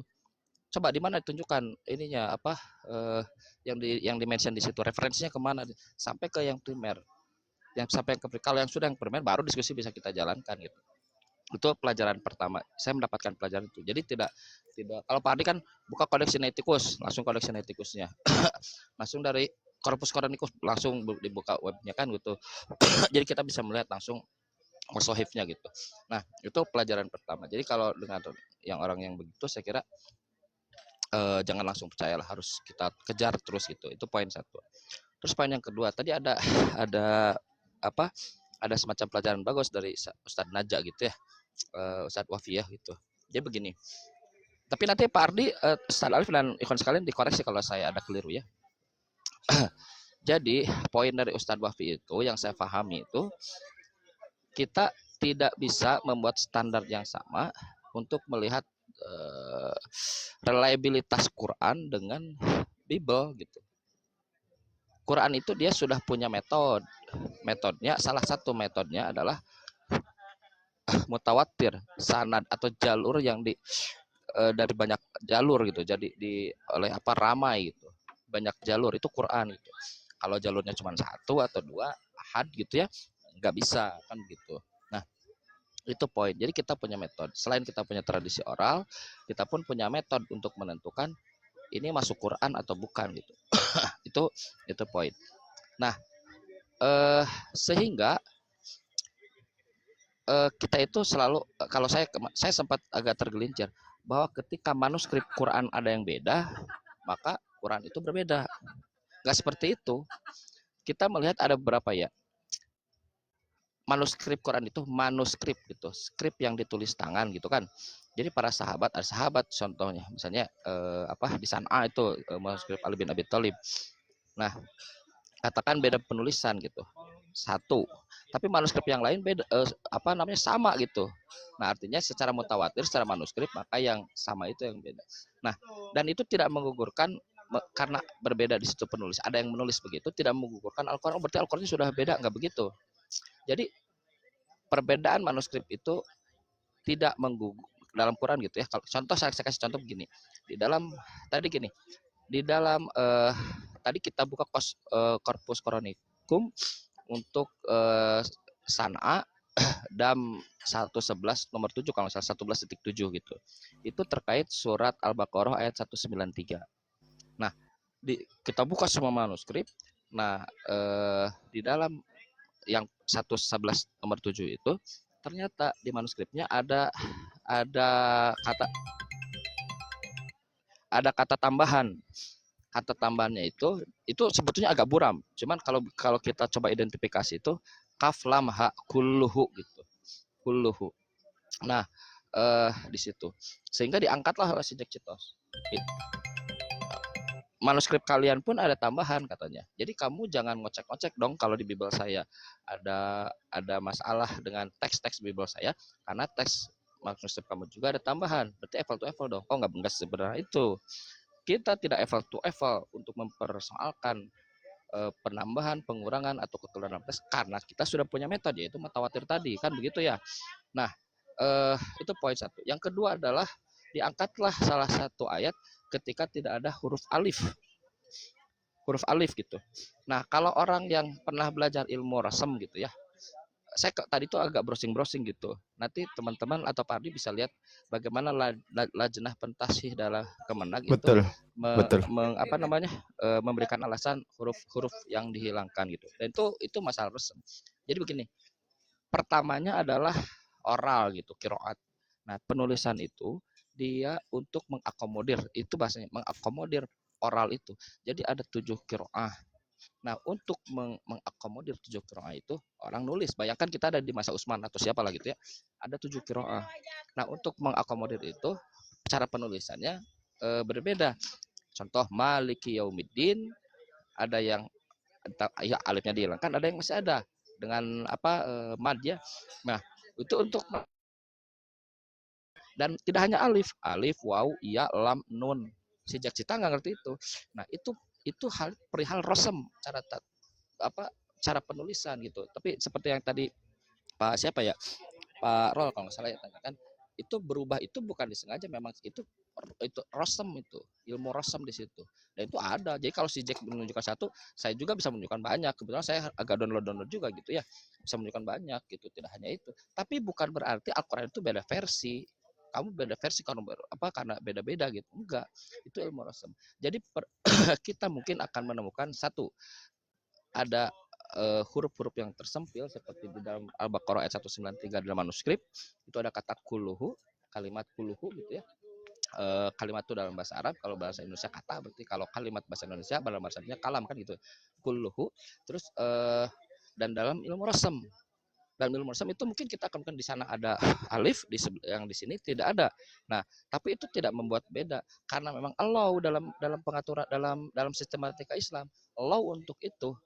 Speaker 7: Coba di mana ditunjukkan ininya apa yang di-mention di situ, referensinya kemana, sampai ke yang primer. Kalau yang sudah yang primer baru diskusi bisa kita jalankan gitu. Itu pelajaran pertama. Saya mendapatkan pelajaran itu. Jadi tidak kalau Pak Ardi kan buka Codex Sinaiticus, langsung Codex Sinaiticusnya. Langsung dari Corpus Coranicus langsung dibuka webnya kan gitu. Jadi kita bisa melihat langsung musohifnya gitu. Nah, itu pelajaran pertama. Jadi kalau dengan yang orang yang begitu, saya kira jangan langsung percayalah, harus kita kejar terus gitu. Itu poin satu. Terus poin yang kedua, tadi ada semacam pelajaran bagus dari Ustadz Naja gitu ya, Ustadz Wafiyah gitu. Dia begini, tapi nanti Pak Ardi, Ustadz Alif dan ikhwan sekalian dikoreksi kalau saya ada keliru ya. Jadi poin dari Ustadz Wafi itu yang saya pahami itu, kita tidak bisa membuat standar yang sama untuk melihat reliabilitas Quran dengan Bible gitu. Quran itu dia sudah punya metodenya, salah satu metodenya adalah mutawatir, sanad atau jalur yang dari banyak jalur gitu, jadi oleh ramai gitu, banyak jalur itu Quran gitu. Kalau jalurnya cuma satu atau dua ahad gitu ya, nggak bisa kan gitu. Nah, itu poin. Jadi kita punya metode. Selain kita punya tradisi oral, kita pun punya metode untuk menentukan ini masuk Quran atau bukan gitu. itu poin. Nah, sehingga kita itu selalu, kalau saya sempat agak tergelincir bahwa ketika manuskrip Quran ada yang beda, maka Quran itu berbeda. Nggak seperti itu. Kita melihat ada beberapa ya manuskrip Quran itu manuskrip gitu, skrip yang ditulis tangan gitu kan. Jadi para sahabat, ada sahabat contohnya, misalnya di San'a itu manuskrip Ali bin Abi Thalib. Nah, katakan beda penulisan gitu, satu, tapi manuskrip yang lain beda, sama gitu. Nah, artinya secara mutawatir, secara manuskrip, maka yang sama itu yang beda. Nah, dan itu tidak menggugurkan karena berbeda di situ penulis. Ada yang menulis begitu, tidak menggugurkan Al-Quran. Berarti Al-Quran sudah beda, nggak begitu. Jadi perbedaan manuskrip itu tidak menggugur dalam Quran gitu ya. Kalau contoh saya kasih contoh begini. Di dalam tadi kita buka korpus Koranikum untuk San'a dam 111 nomor 7 kalau salah 11.7 gitu. Itu terkait surat Al-Baqarah ayat 193. Nah, kita buka semua manuskrip. Nah, di dalam yang 111 nomor 7 itu ternyata di manuskripnya ada kata tambahan. Kata tambahannya itu sebetulnya agak buram. Cuman kalau kita coba identifikasi itu kaf lam ha kulluhu gitu. Kulluhu. Nah, di situ. Sehingga diangkatlah oleh si Jack Citos. Manuskrip kalian pun ada tambahan katanya. Jadi kamu jangan ngocek-ngocek dong kalau di Bible saya ada masalah dengan teks-teks Bible saya, karena teks manuskrip kamu juga ada tambahan. Berarti apple to apple dong. Oh, enggak sebenarnya itu. Kita tidak apple to apple untuk mempersoalkan penambahan, pengurangan atau kekeliruan teks karena kita sudah punya metode yaitu mutawatir tadi, kan begitu ya. Nah, itu poin satu. Yang kedua adalah diangkatlah salah satu ayat ketika tidak ada huruf alif gitu. Nah, kalau orang yang pernah belajar ilmu rasem gitu ya, saya tadi tuh agak browsing gitu. Nanti teman-teman atau Pak Ardi bisa lihat bagaimana lajnah pentasih dalam Kemenag itu
Speaker 5: Betul, betul.
Speaker 7: memberikan alasan huruf-huruf yang dihilangkan gitu. Dan itu masalah rasem. Jadi begini, pertamanya adalah oral gitu, qiraat. Nah, penulisan itu dia untuk mengakomodir, itu bahasanya mengakomodir oral itu. Jadi ada 7 qiraah. Nah, untuk mengakomodir 7 qiraah itu orang nulis. Bayangkan kita ada di masa Utsman atau siapa lah gitu ya. Ada 7 qiraah. Nah, untuk mengakomodir itu cara penulisannya berbeda. Contoh Maliki Yaumiddin, ada yang ya alifnya dihilangkan, ada yang masih ada dengan mad ya. Nah, itu untuk, dan tidak hanya alif, waw, ya, lam, nun. Si Jack Cita nggak ngerti itu. Nah, itu perihal rosem, cara penulisan gitu. Tapi seperti yang tadi Pak siapa ya? Pak Rol kalau nggak salah ya tanyakan, itu berubah itu bukan disengaja, memang itu rosem, itu ilmu rosem di situ. Dan itu ada. Jadi kalau si Jack menunjukkan satu, saya juga bisa menunjukkan banyak. Kebetulan saya agak download juga gitu ya. Bisa menunjukkan banyak gitu, tidak hanya itu. Tapi bukan berarti Al-Qur'an itu beda versi. Kamu beda versi karena beda-beda gitu. Enggak. Itu ilmu rosem. Jadi kita mungkin akan menemukan satu, ada huruf-huruf yang tersempil seperti di dalam Al-Baqarah ayat 193 dalam manuskrip itu ada kata kuluhu, kalimat kuluhu gitu ya. Kalimat itu dalam bahasa Arab, kalau bahasa Indonesia kata, berarti kalau kalimat bahasa Indonesia dalam bahasanya kalam kan gitu. Kuluhu. Terus dan dalam ilmu rasam. Dalam ilmu rasam itu mungkin kita akan di sana ada alif, yang di sini tidak ada. Nah, tapi itu tidak membuat beda karena memang Allah dalam pengaturan dalam sistematika Islam, Allah untuk itu.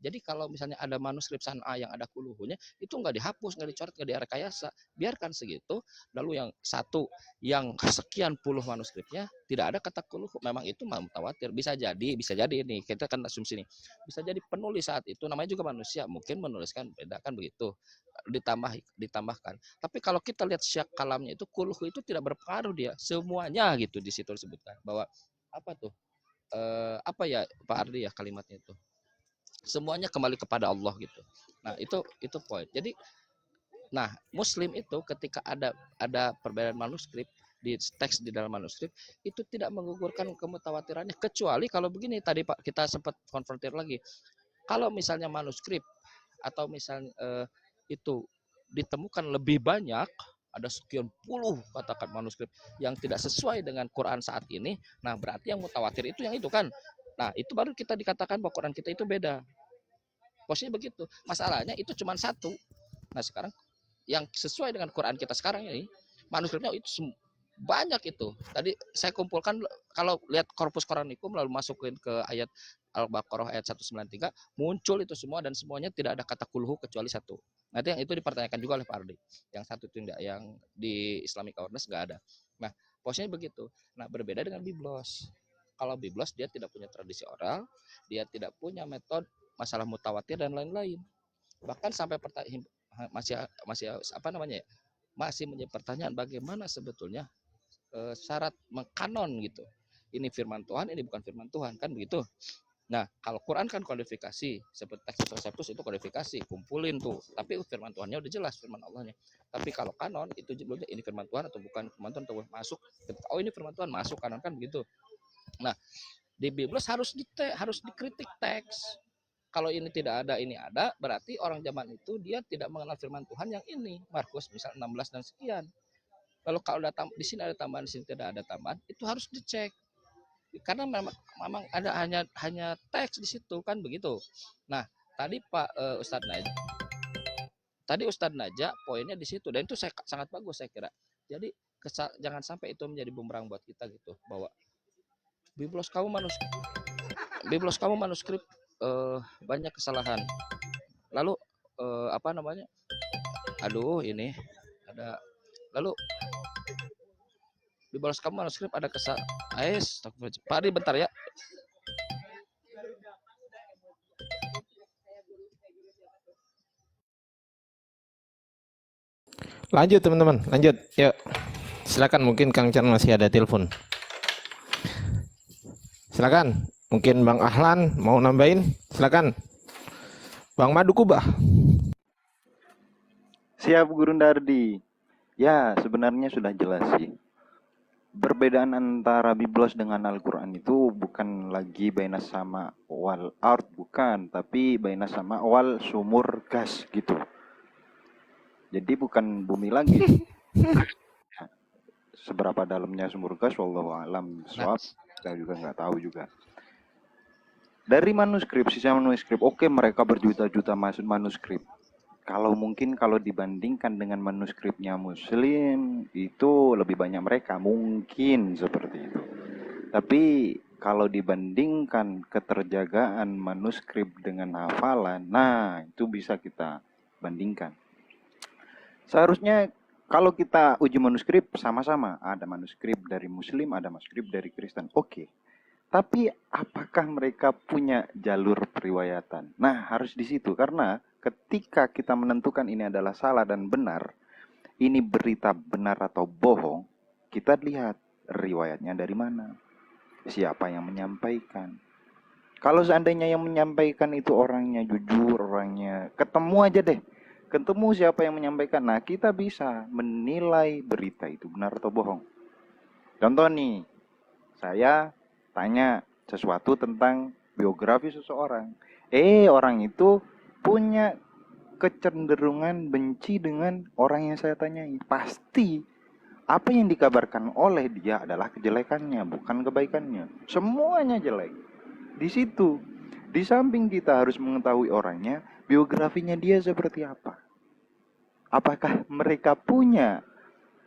Speaker 7: Jadi kalau misalnya ada manuskrip San'a yang ada kuluhunya, itu nggak dihapus, nggak dicoret, nggak direkayasa, biarkan segitu. Lalu yang satu, yang sekian puluh manuskripnya tidak ada kata kuluhu, memang itu mutawatir. Bisa jadi ini kita kan asumsi nih, bisa jadi penulis saat itu namanya juga manusia, mungkin menuliskan beda kan begitu, ditambahkan. Tapi kalau kita lihat syak kalamnya itu kuluhu itu tidak berpengaruh dia, semuanya gitu di situ disebutkan bahwa apa tuh apa ya Pak Ardi ya kalimatnya itu semuanya kembali kepada Allah gitu. Nah itu poin. Jadi, nah Muslim itu ketika ada perbedaan manuskrip di teks di dalam manuskrip itu tidak menggugurkan kemutawatirannya kecuali kalau begini tadi Pak kita sempat konfrontir lagi. Kalau misalnya manuskrip atau misalnya itu ditemukan lebih banyak ada sekian puluh katakan manuskrip yang tidak sesuai dengan Quran saat ini, nah berarti yang mutawatir itu yang itu kan. Nah, itu baru kita dikatakan bahwa Quran kita itu beda. Posisinya begitu. Masalahnya itu cuma satu. Nah sekarang yang sesuai dengan Quran kita sekarang ini manuskripnya itu banyak itu. Tadi saya kumpulkan kalau lihat korpus Quranikum lalu masukin ke ayat Al-Baqarah ayat 193 muncul itu semua dan semuanya tidak ada kata kulhu kecuali satu. Nanti yang itu dipertanyakan juga oleh Pak Ardi. Yang satu itu tidak, yang di Islamic Awareness nggak ada. Nah posisinya begitu. Nah berbeda dengan Biblos. Kalau Biblos dia tidak punya tradisi oral, dia tidak punya metode masalah mutawatir dan lain-lain. Bahkan sampai masih apa namanya ya? Masih menjadi pertanyaan bagaimana sebetulnya syarat mengkanon gitu. Ini firman Tuhan, ini bukan firman Tuhan kan begitu. Nah, kalau Quran kan kodifikasi, seperti Textus Receptus itu kodifikasi, kumpulin tuh. Tapi firman Tuhannya udah jelas firman Allahnya. Tapi kalau kanon itu judulnya ini firman Tuhan atau bukan firman Tuhan atau masuk. Oh ini firman Tuhan masuk kanon kan begitu. Nah, di Biblos harus dikritik teks. Kalau ini tidak ada, ini ada, berarti orang zaman itu dia tidak mengenal firman Tuhan yang ini. Markus misal 16 dan sekian. Lalu kalau di sini ada tambahan, di sini tidak ada tambahan, itu harus dicek. Karena memang ada hanya teks di situ kan begitu. Nah, tadi Pak Ustadz Naja poinnya di situ dan itu sangat bagus saya kira. Jadi jangan sampai itu menjadi bumerang buat kita gitu bahwa Biblos kamu manuskrip banyak kesalahan. Lalu apa namanya? Aduh ini ada. Lalu Biblos kamu manuskrip ada kesalahan. Pak Adi bentar ya.
Speaker 1: Lanjut teman-teman, lanjut. Yuk. Silakan, mungkin Kang Chan masih ada telepon. Silakan. Mungkin Bang Ahlan mau nambahin? Silakan. Bang Madu Kubah.
Speaker 4: Siap Guru Dardi. Ya, sebenarnya sudah jelas sih. Perbedaan antara Biblos dengan Al-Quran itu bukan lagi baina sama wal ard, bukan, tapi baina sama wal sumur gas gitu. Jadi bukan bumi lagi. Seberapa dalamnya sumur gas, wallahu alam bishawab, saya juga nggak tahu juga. Dari manuskrip, sisa manuskrip, oke mereka berjuta-juta manuskrip. Kalau dibandingkan dengan manuskripnya Muslim, itu lebih banyak mereka, mungkin seperti itu. Tapi kalau dibandingkan keterjagaan manuskrip dengan hafalan, nah itu bisa kita bandingkan. Seharusnya kalau kita uji manuskrip sama-sama, ada manuskrip dari Muslim, ada manuskrip dari Kristen, oke. Tapi apakah mereka punya jalur periwayatan? Nah, harus di situ karena ketika kita menentukan ini adalah salah dan benar, ini berita benar atau bohong, kita lihat riwayatnya dari mana, siapa yang menyampaikan. Kalau seandainya yang menyampaikan itu orangnya jujur, orangnya ketemu siapa yang menyampaikan, nah kita bisa menilai berita itu benar atau bohong. Contoh nih, saya tanya sesuatu tentang biografi seseorang. Orang itu punya kecenderungan benci dengan orang yang saya tanyai. Pasti apa yang dikabarkan oleh dia adalah kejelekannya, bukan kebaikannya. Semuanya jelek. Di situ, di samping kita harus mengetahui orangnya, biografinya dia seperti apa. Apakah mereka punya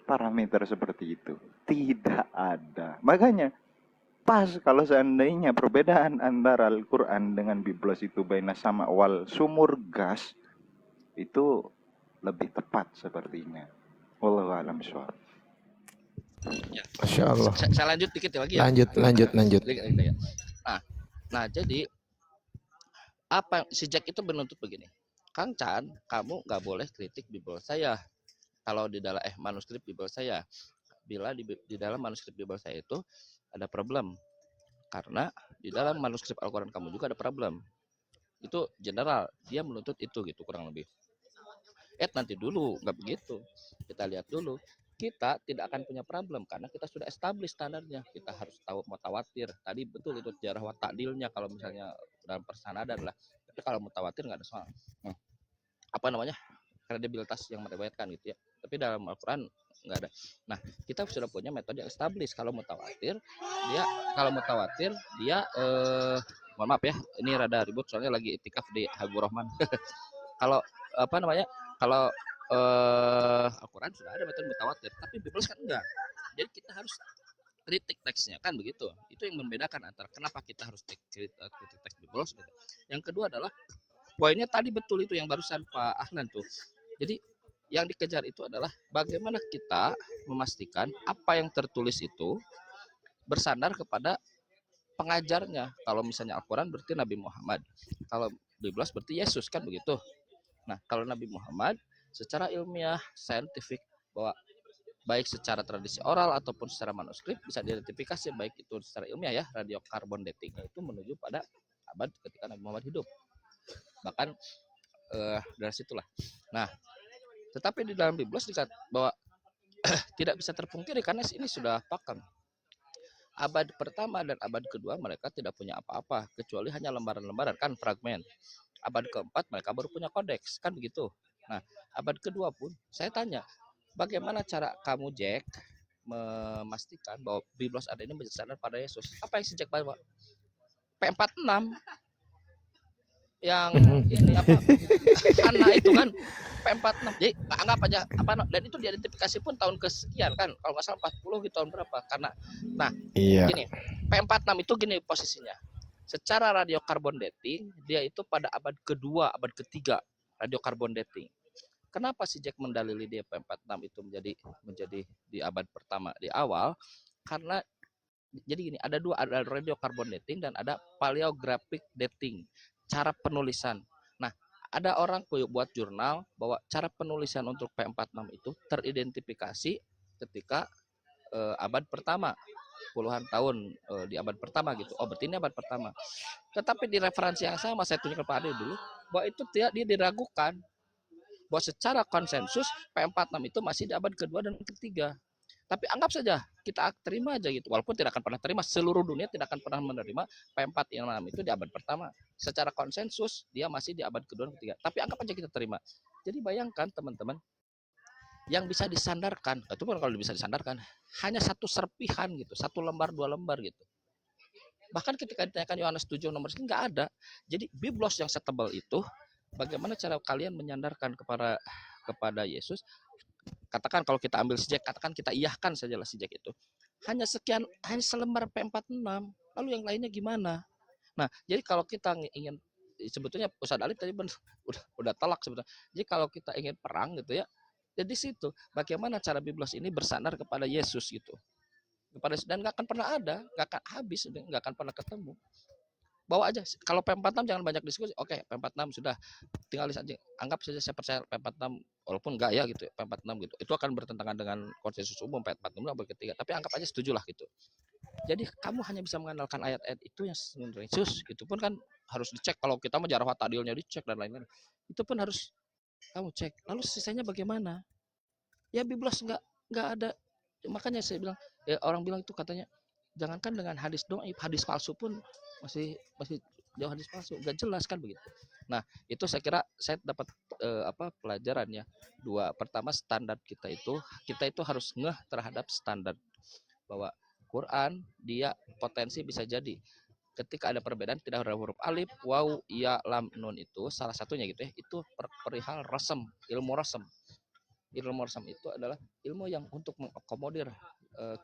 Speaker 4: parameter seperti itu? Tidak ada. Makanya pas kalau seandainya perbedaan antara Al-Quran dengan Biblos itu baina sama wal sumur gas, itu lebih tepat sepertinya. Wallahu a'lam bishawab.
Speaker 7: Ya,
Speaker 1: Masya Allah.
Speaker 7: saya lanjut dikit ya lagi ya.
Speaker 1: Lanjut.
Speaker 7: Dikit ya. Nah, jadi apa si Jack itu menuntut begini, Kang Chan, kamu nggak boleh kritik Bible saya kalau di dalam manuskrip Bible saya, bila di dalam manuskrip Bible saya itu ada problem, karena di dalam manuskrip Al-Quran kamu juga ada problem. Itu general, dia menuntut itu gitu kurang lebih. Nanti dulu, nggak begitu. Kita lihat dulu. Kita tidak akan punya problem karena kita sudah establish standarnya. Kita harus tahu mutawatir. Tadi betul itu jarah wa ta'dilnya kalau misalnya dalam persanadan lah. Tapi kalau mutawatir nggak ada soal. Apa namanya? Kredibilitas yang meriwayatkan gitu ya. Tapi dalam Al-Quran nggak ada. Nah, kita sudah punya metode yang established. Kalau mutawatir dia mohon maaf ya, ini rada ribut soalnya lagi itikaf di Habibur Rahman. Kalau apa namanya? Kalau Al-Quran sudah ada metode mutawatir, tapi Bible kan enggak. Jadi kita harus kritik teksnya kan begitu. Itu yang membedakan antara kenapa kita harus kritik teks Bible. Yang kedua adalah poinnya tadi betul itu yang barusan Pak Ahlan tuh. Jadi yang dikejar itu adalah bagaimana kita memastikan apa yang tertulis itu bersandar kepada pengajarnya. Kalau misalnya Al-Quran berarti Nabi Muhammad. Kalau Bible berarti Yesus kan begitu. Nah, kalau Nabi Muhammad secara ilmiah, saintifik, bahwa baik secara tradisi oral ataupun secara manuskrip bisa diidentifikasi baik itu secara ilmiah ya, radiokarbon datingnya itu menuju pada abad ketika Nabi Muhammad hidup. Bahkan dari situlah. Nah, tetapi di dalam Biblos dikatakan bahwa tidak bisa terpungkiri karena ini sudah pakem. Abad pertama dan abad kedua mereka tidak punya apa-apa kecuali hanya lembaran-lembaran kan fragmen. Abad keempat mereka baru punya kodeks kan begitu. Nah, abad kedua pun saya tanya, bagaimana cara kamu Jack memastikan bahwa Biblos ada ini bersandar pada Yesus? Apa yang si Jack bawa? P46 yang ini apa? Anak itu kan P46. Jadi anggap aja apa dan itu diidentifikasi pun tahun kesekian kan. Kalau nggak salah 40 di tahun berapa? Karena nah, gini, P46 itu gini posisinya. Secara radiokarbon dating dia itu pada abad kedua, abad ketiga radiokarbon dating. Kenapa si Jack mendalili dia P46 itu menjadi di abad pertama di awal? Karena jadi gini, ada dua, ada radiokarbon dating dan ada paleographic dating, cara penulisan. Nah, ada orang buat jurnal bahwa cara penulisan untuk P46 itu teridentifikasi ketika abad pertama, puluhan tahun di abad pertama gitu. Oh, berarti ini abad pertama. Tetapi di referensi yang sama saya tunjukkan Pak Ade dulu bahwa itu dia diragukan bahwa secara konsensus P46 itu masih di abad kedua dan ketiga. Tapi anggap saja kita terima aja gitu, walaupun tidak akan pernah terima, seluruh dunia tidak akan pernah menerima P46 itu di abad pertama. Secara konsensus dia masih di abad kedua dan ketiga. Tapi anggap aja kita terima. Jadi bayangkan teman-teman, yang bisa disandarkan, itu pun kalau bisa disandarkan, hanya satu serpihan gitu, satu lembar, dua lembar gitu. Bahkan ketika ditanyakan Yohanes 7 nomor sekian nggak ada. Jadi Biblos yang setebal itu, bagaimana cara kalian menyandarkan kepada Yesus? Katakan kalau kita ambil si Jack, katakan kita iyahkan sajalah si Jack itu. Hanya selembar P46. Lalu yang lainnya gimana? Nah, jadi kalau kita ingin, sebetulnya Ustadz Ali tadi udah telak sebetulnya. Jadi kalau kita ingin perang gitu ya, jadi situ bagaimana cara Biblos ini bersandar kepada Yesus gitu. Dan nggak akan pernah ada, nggak akan habis, nggak akan pernah ketemu. Bawa aja, kalau P46 jangan banyak diskusi. Oke, P46 sudah, tinggal saja. Anggap saja saya percaya P46, walaupun enggak ya gitu, P46 gitu. Itu akan bertentangan dengan konsensus umum P46 abad ketiga. Tapi anggap aja setujulah gitu. Jadi kamu hanya bisa mengandalkan ayat-ayat itu yang menurut Yesus. Itu pun kan harus dicek. Kalau kita mau jarah ta'dilnya dicek dan lain-lain. Itu pun harus kamu cek. Lalu sisanya bagaimana? Ya Biblos nggak ada. Makanya saya bilang, ya orang bilang itu katanya, jangankan dengan hadis doang, hadis palsu pun masih jauh hadis palsu, nggak jelas kan begitu. Nah itu saya kira saya dapat pelajarannya dua. Pertama, standar kita itu harus ngeh terhadap standar bahwa Quran dia potensi bisa jadi ketika ada perbedaan tidak ada huruf alif, waw, ya, lam, nun itu salah satunya gitu ya, itu perihal rasem, ilmu rasem. Ilmu rasem itu adalah ilmu yang untuk mengakomodir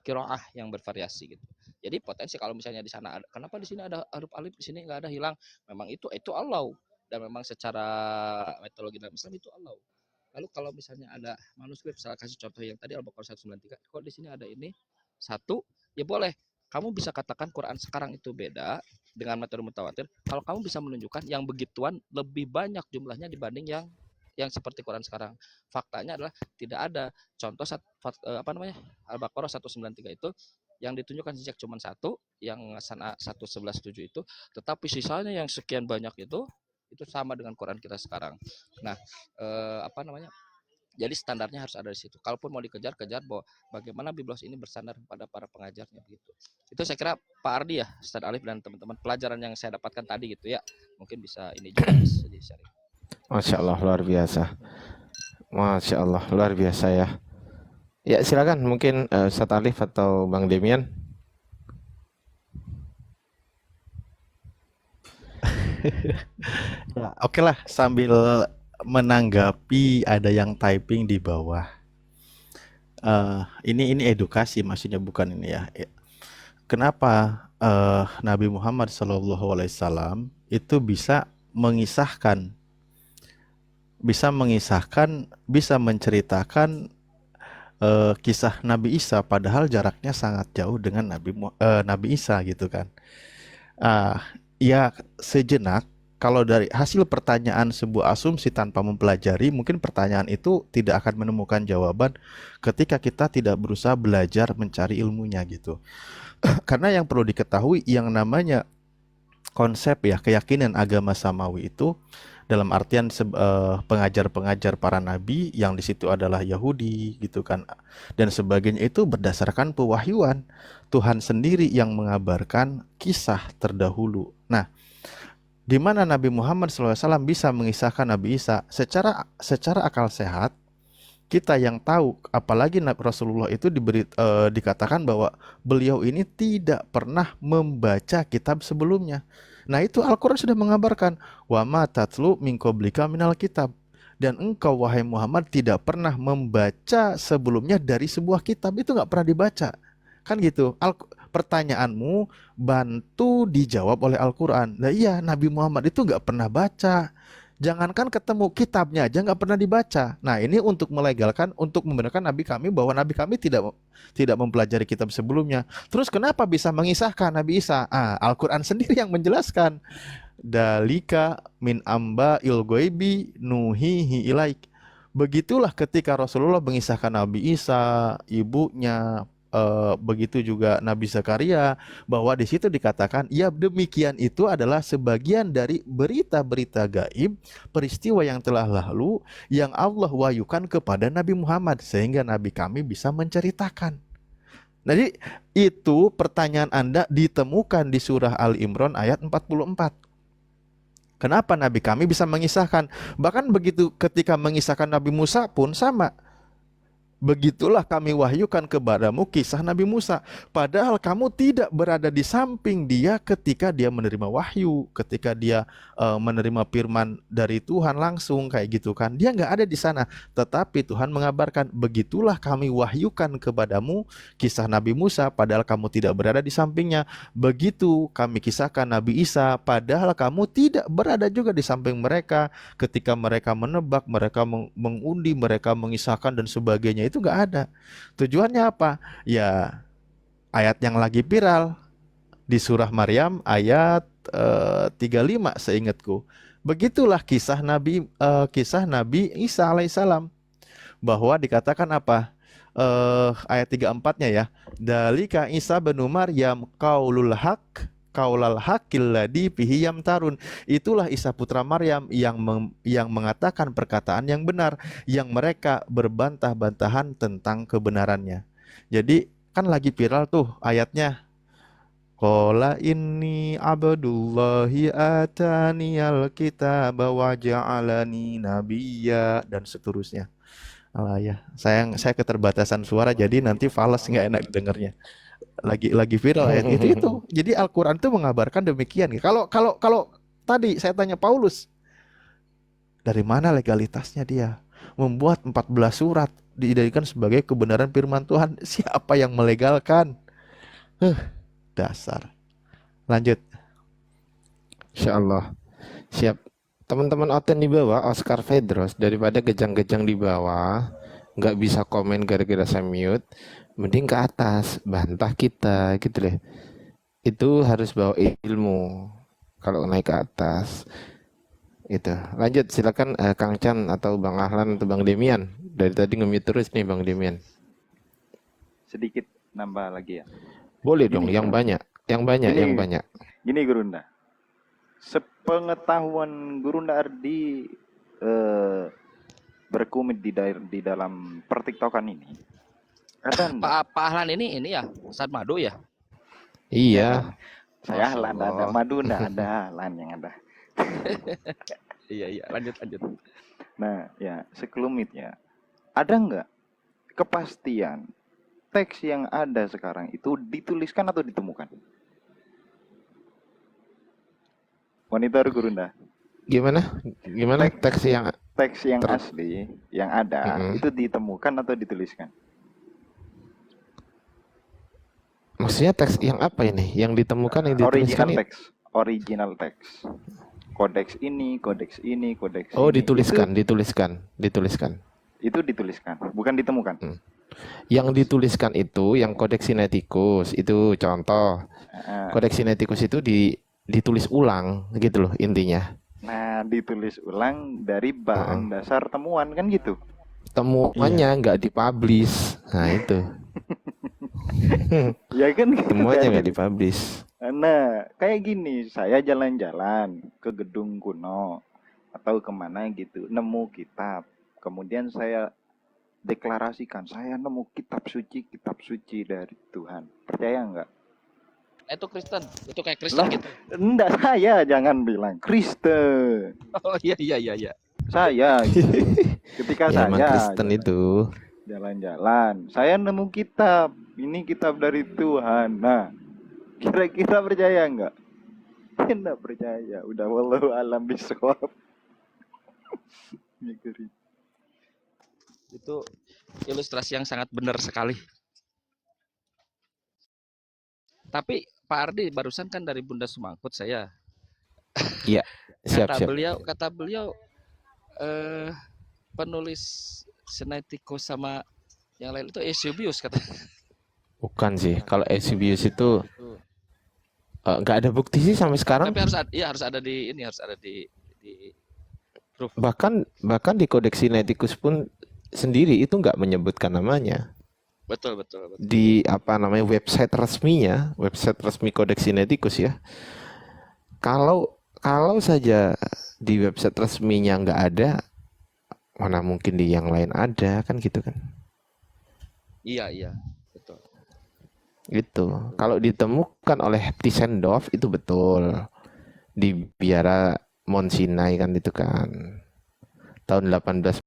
Speaker 7: qiraah yang bervariasi gitu. Jadi potensi kalau misalnya di sana ada, kenapa di sini ada huruf alif, di sini nggak ada, hilang. Memang itu Allah, dan memang secara metodologi dalam Islam itu Allah. Lalu kalau misalnya ada manuskrip, saya kasih contoh yang tadi Al-Baqarah 193, kok di sini ada ini satu, ya boleh. Kamu bisa katakan Quran sekarang itu beda dengan metode mutawatir kalau kamu bisa menunjukkan yang begituan lebih banyak jumlahnya dibanding yang seperti Quran sekarang. Faktanya adalah tidak ada contoh Al-Baqarah 193 itu yang ditunjukkan sejak cuma satu, yang sana 111.7 itu, tetapi sisanya yang sekian banyak itu sama dengan Quran kita sekarang. Nah, jadi standarnya harus ada di situ. Kalaupun mau dikejar bahwa bagaimana Biblos ini bersandar pada para pengajarnya gitu. Itu saya kira Pak Ardi ya, Ustaz Alif dan teman-teman, pelajaran yang saya dapatkan tadi gitu ya. Mungkin bisa ini juga bisa di-sharing.
Speaker 1: Masya Allah, luar biasa. Masya Allah, luar biasa ya. Ya silakan, mungkin Ustaz Alif atau Bang Demian.
Speaker 5: Ya, oke lah, sambil menanggapi ada yang typing di bawah. Ini edukasi maksudnya, bukan ini ya. Kenapa Nabi Muhammad SAW itu bisa mengisahkan, bisa menceritakan kisah Nabi Isa, padahal jaraknya sangat jauh dengan Nabi Isa gitu kan. Ya sejenak, kalau dari hasil pertanyaan sebuah asumsi tanpa mempelajari, mungkin pertanyaan itu tidak akan menemukan jawaban ketika kita tidak berusaha belajar mencari ilmunya gitu. Karena yang perlu diketahui, yang namanya konsep ya keyakinan agama samawi itu dalam artian pengajar-pengajar para nabi yang di situ adalah Yahudi gitu kan, dan sebagainya, itu berdasarkan pewahyuan Tuhan sendiri yang mengabarkan kisah terdahulu. Nah, di mana Nabi Muhammad SAW bisa mengisahkan Nabi Isa secara akal sehat, kita yang tahu, apalagi Rasulullah itu dikatakan bahwa beliau ini tidak pernah membaca kitab sebelumnya. Nah, itu Al-Quran sudah mengabarkan, wa ma tatlu min qablika minal kitab, dan engkau wahai Muhammad tidak pernah membaca sebelumnya dari sebuah kitab. Itu nggak pernah dibaca kan gitu. Pertanyaanmu bantu dijawab oleh Al-Quran. Nah iya, Nabi Muhammad itu nggak pernah baca. Jangankan ketemu kitabnya aja nggak pernah dibaca. Nah ini untuk melegalkan, untuk membenarkan Nabi kami bahwa Nabi kami tidak mempelajari kitab sebelumnya. Terus kenapa bisa mengisahkan Nabi Isa? Al-Quran sendiri yang menjelaskan. Dalika min amba il ghaibi nuhihi ilaik. Begitulah ketika Rasulullah mengisahkan Nabi Isa, ibunya, begitu juga Nabi Zakaria, bahwa di situ dikatakan ya demikian itu adalah sebagian dari berita-berita gaib, peristiwa yang telah lalu yang Allah wahyukan kepada Nabi Muhammad sehingga Nabi kami bisa menceritakan. Jadi itu pertanyaan Anda ditemukan di surah Al-Imran ayat 44. Kenapa Nabi kami bisa mengisahkan? Bahkan begitu ketika mengisahkan Nabi Musa pun sama. Begitulah kami wahyukan kepadamu kisah Nabi Musa. Padahal kamu tidak berada di samping dia ketika dia menerima wahyu, ketika dia menerima firman dari Tuhan langsung kayak gitu kan. Dia nggak ada di sana. Tetapi Tuhan mengabarkan, begitulah kami wahyukan kepadamu kisah Nabi Musa, padahal kamu tidak berada di sampingnya. Begitu kami kisahkan Nabi Isa, padahal kamu tidak berada juga di samping mereka ketika mereka menebak, mereka mengundi, mereka mengisahkan dan sebagainya. Itu nggak ada. Tujuannya apa? Ya ayat yang lagi viral di surah Maryam ayat 35 seingatku. Begitulah kisah Nabi Isa alaihissalam, bahwa dikatakan apa? Ayat 34-nya ya. Dalika Isa bin Maryam qaulul hakil ladzi fihi yamtarun. Itulah Isa putra Maryam yang mengatakan perkataan yang benar, yang mereka berbantah-bantahan tentang kebenarannya. Jadi kan lagi viral tuh ayatnya, qala inni abdullahi ataniyal kitaba wa ja'alani nabiyya, dan seterusnya. Alah ya, saya keterbatasan suara jadi nanti fals, nggak enak dengarnya. Lagi viral ayat itu. Jadi Al-Qur'an itu mengabarkan demikian. Kalau tadi saya tanya Paulus, dari mana legalitasnya dia? membuat 14 surat dijadikan sebagai kebenaran firman Tuhan. Siapa yang melegalkan? Dasar. Lanjut.
Speaker 1: Insya Allah. Siap. Teman-teman Oten di bawah, Oscar Fedros, daripada gejang-gejang di bawah, nggak bisa komen gara-gara saya mute, mending ke atas, bantah kita, gitu deh. Itu harus bawa ilmu kalau naik ke atas. Itu. Lanjut, silakan Kang Chan atau Bang Ahlan atau Bang Demian. Dari tadi nge-mute terus nih Bang Demian.
Speaker 4: Sedikit nambah lagi ya.
Speaker 1: Boleh dong,
Speaker 4: Gini,
Speaker 1: yang banyak, yang banyak,
Speaker 4: Gini.
Speaker 1: yang banyak.
Speaker 4: Gini Gurunda, sepengetahuan Gurunda Ardi berkumit di dalam pertiktokan ini, ada enggak?
Speaker 7: Pak Ahlan ini ya Ustadz Madu ya.
Speaker 1: Iya.
Speaker 4: Saya
Speaker 7: Masya
Speaker 4: Ahlan, ada
Speaker 7: Allah.
Speaker 4: Madu enggak ada, Ahlan yang ada.
Speaker 7: Iya lanjut.
Speaker 4: Nah ya sekelumit ya, ada enggak kepastian teks yang ada sekarang itu dituliskan atau ditemukan? Monitor Gurunda,
Speaker 1: Gimana? Gimana teks yang
Speaker 4: teks yang asli yang ada itu ditemukan atau dituliskan?
Speaker 1: maksudnya teks yang apa ini? Yang ditemukan, yang dituliskan ini?
Speaker 4: Original teks. Kodeks ini, kodeks ini, kodeks
Speaker 1: Oh,
Speaker 4: ini.
Speaker 1: dituliskan.
Speaker 4: Itu dituliskan, bukan ditemukan.
Speaker 1: Yang dituliskan itu yang Kodeks Sinaiticus itu contoh. Kodeks Sinaiticus itu ditulis ulang gitu loh intinya.
Speaker 4: Nah, ditulis ulang dari bahan dasar temuan kan gitu.
Speaker 1: Temuannya nggak dipublish. Nah itu.
Speaker 4: Ya kan gitu.
Speaker 1: Temuannya nggak dipublish.
Speaker 4: Nah, kayak gini, saya jalan-jalan ke gedung kuno atau kemana gitu, nemu kitab. Kemudian saya deklarasikan, saya nemu kitab suci dari Tuhan. Percaya nggak?
Speaker 7: Itu Kristen, itu kayak Kristen gitu.
Speaker 4: Enggak, saya jangan bilang Kristen.
Speaker 7: Oh iya.
Speaker 4: Saya gitu. Ketika
Speaker 1: Ya, emang
Speaker 4: saya
Speaker 1: Kristen itu.
Speaker 4: jalan-jalan, saya nemu kitab. Ini kitab dari Tuhan. Nah, kira-kira percaya nggak? Nggak percaya. Udah wallahu alam bisawab.
Speaker 7: Itu ilustrasi yang sangat benar sekali. Tapi Pak Ardi barusan kan dari Bunda Sumangkut saya.
Speaker 1: Iya, siap.
Speaker 7: Kata beliau penulis Sinaiticus sama yang lain itu Eusebius kata.
Speaker 1: Bukan sih. Kalau Eusebius itu nggak ada bukti sih sampai sekarang.
Speaker 7: Tapi harus ada di proof.
Speaker 1: Bahkan di Kodeks Sinaiticus pun sendiri itu nggak menyebutkan namanya.
Speaker 7: Betul.
Speaker 1: Di website resmi Kodeks Sinaiticus ya. Kalau saja di website resminya nggak ada, mana mungkin di yang lain ada kan gitu kan?
Speaker 7: Iya, betul.
Speaker 1: Itu kalau ditemukan oleh Tisendorf itu betul di biara Mount Sinai kan itu kan tahun 18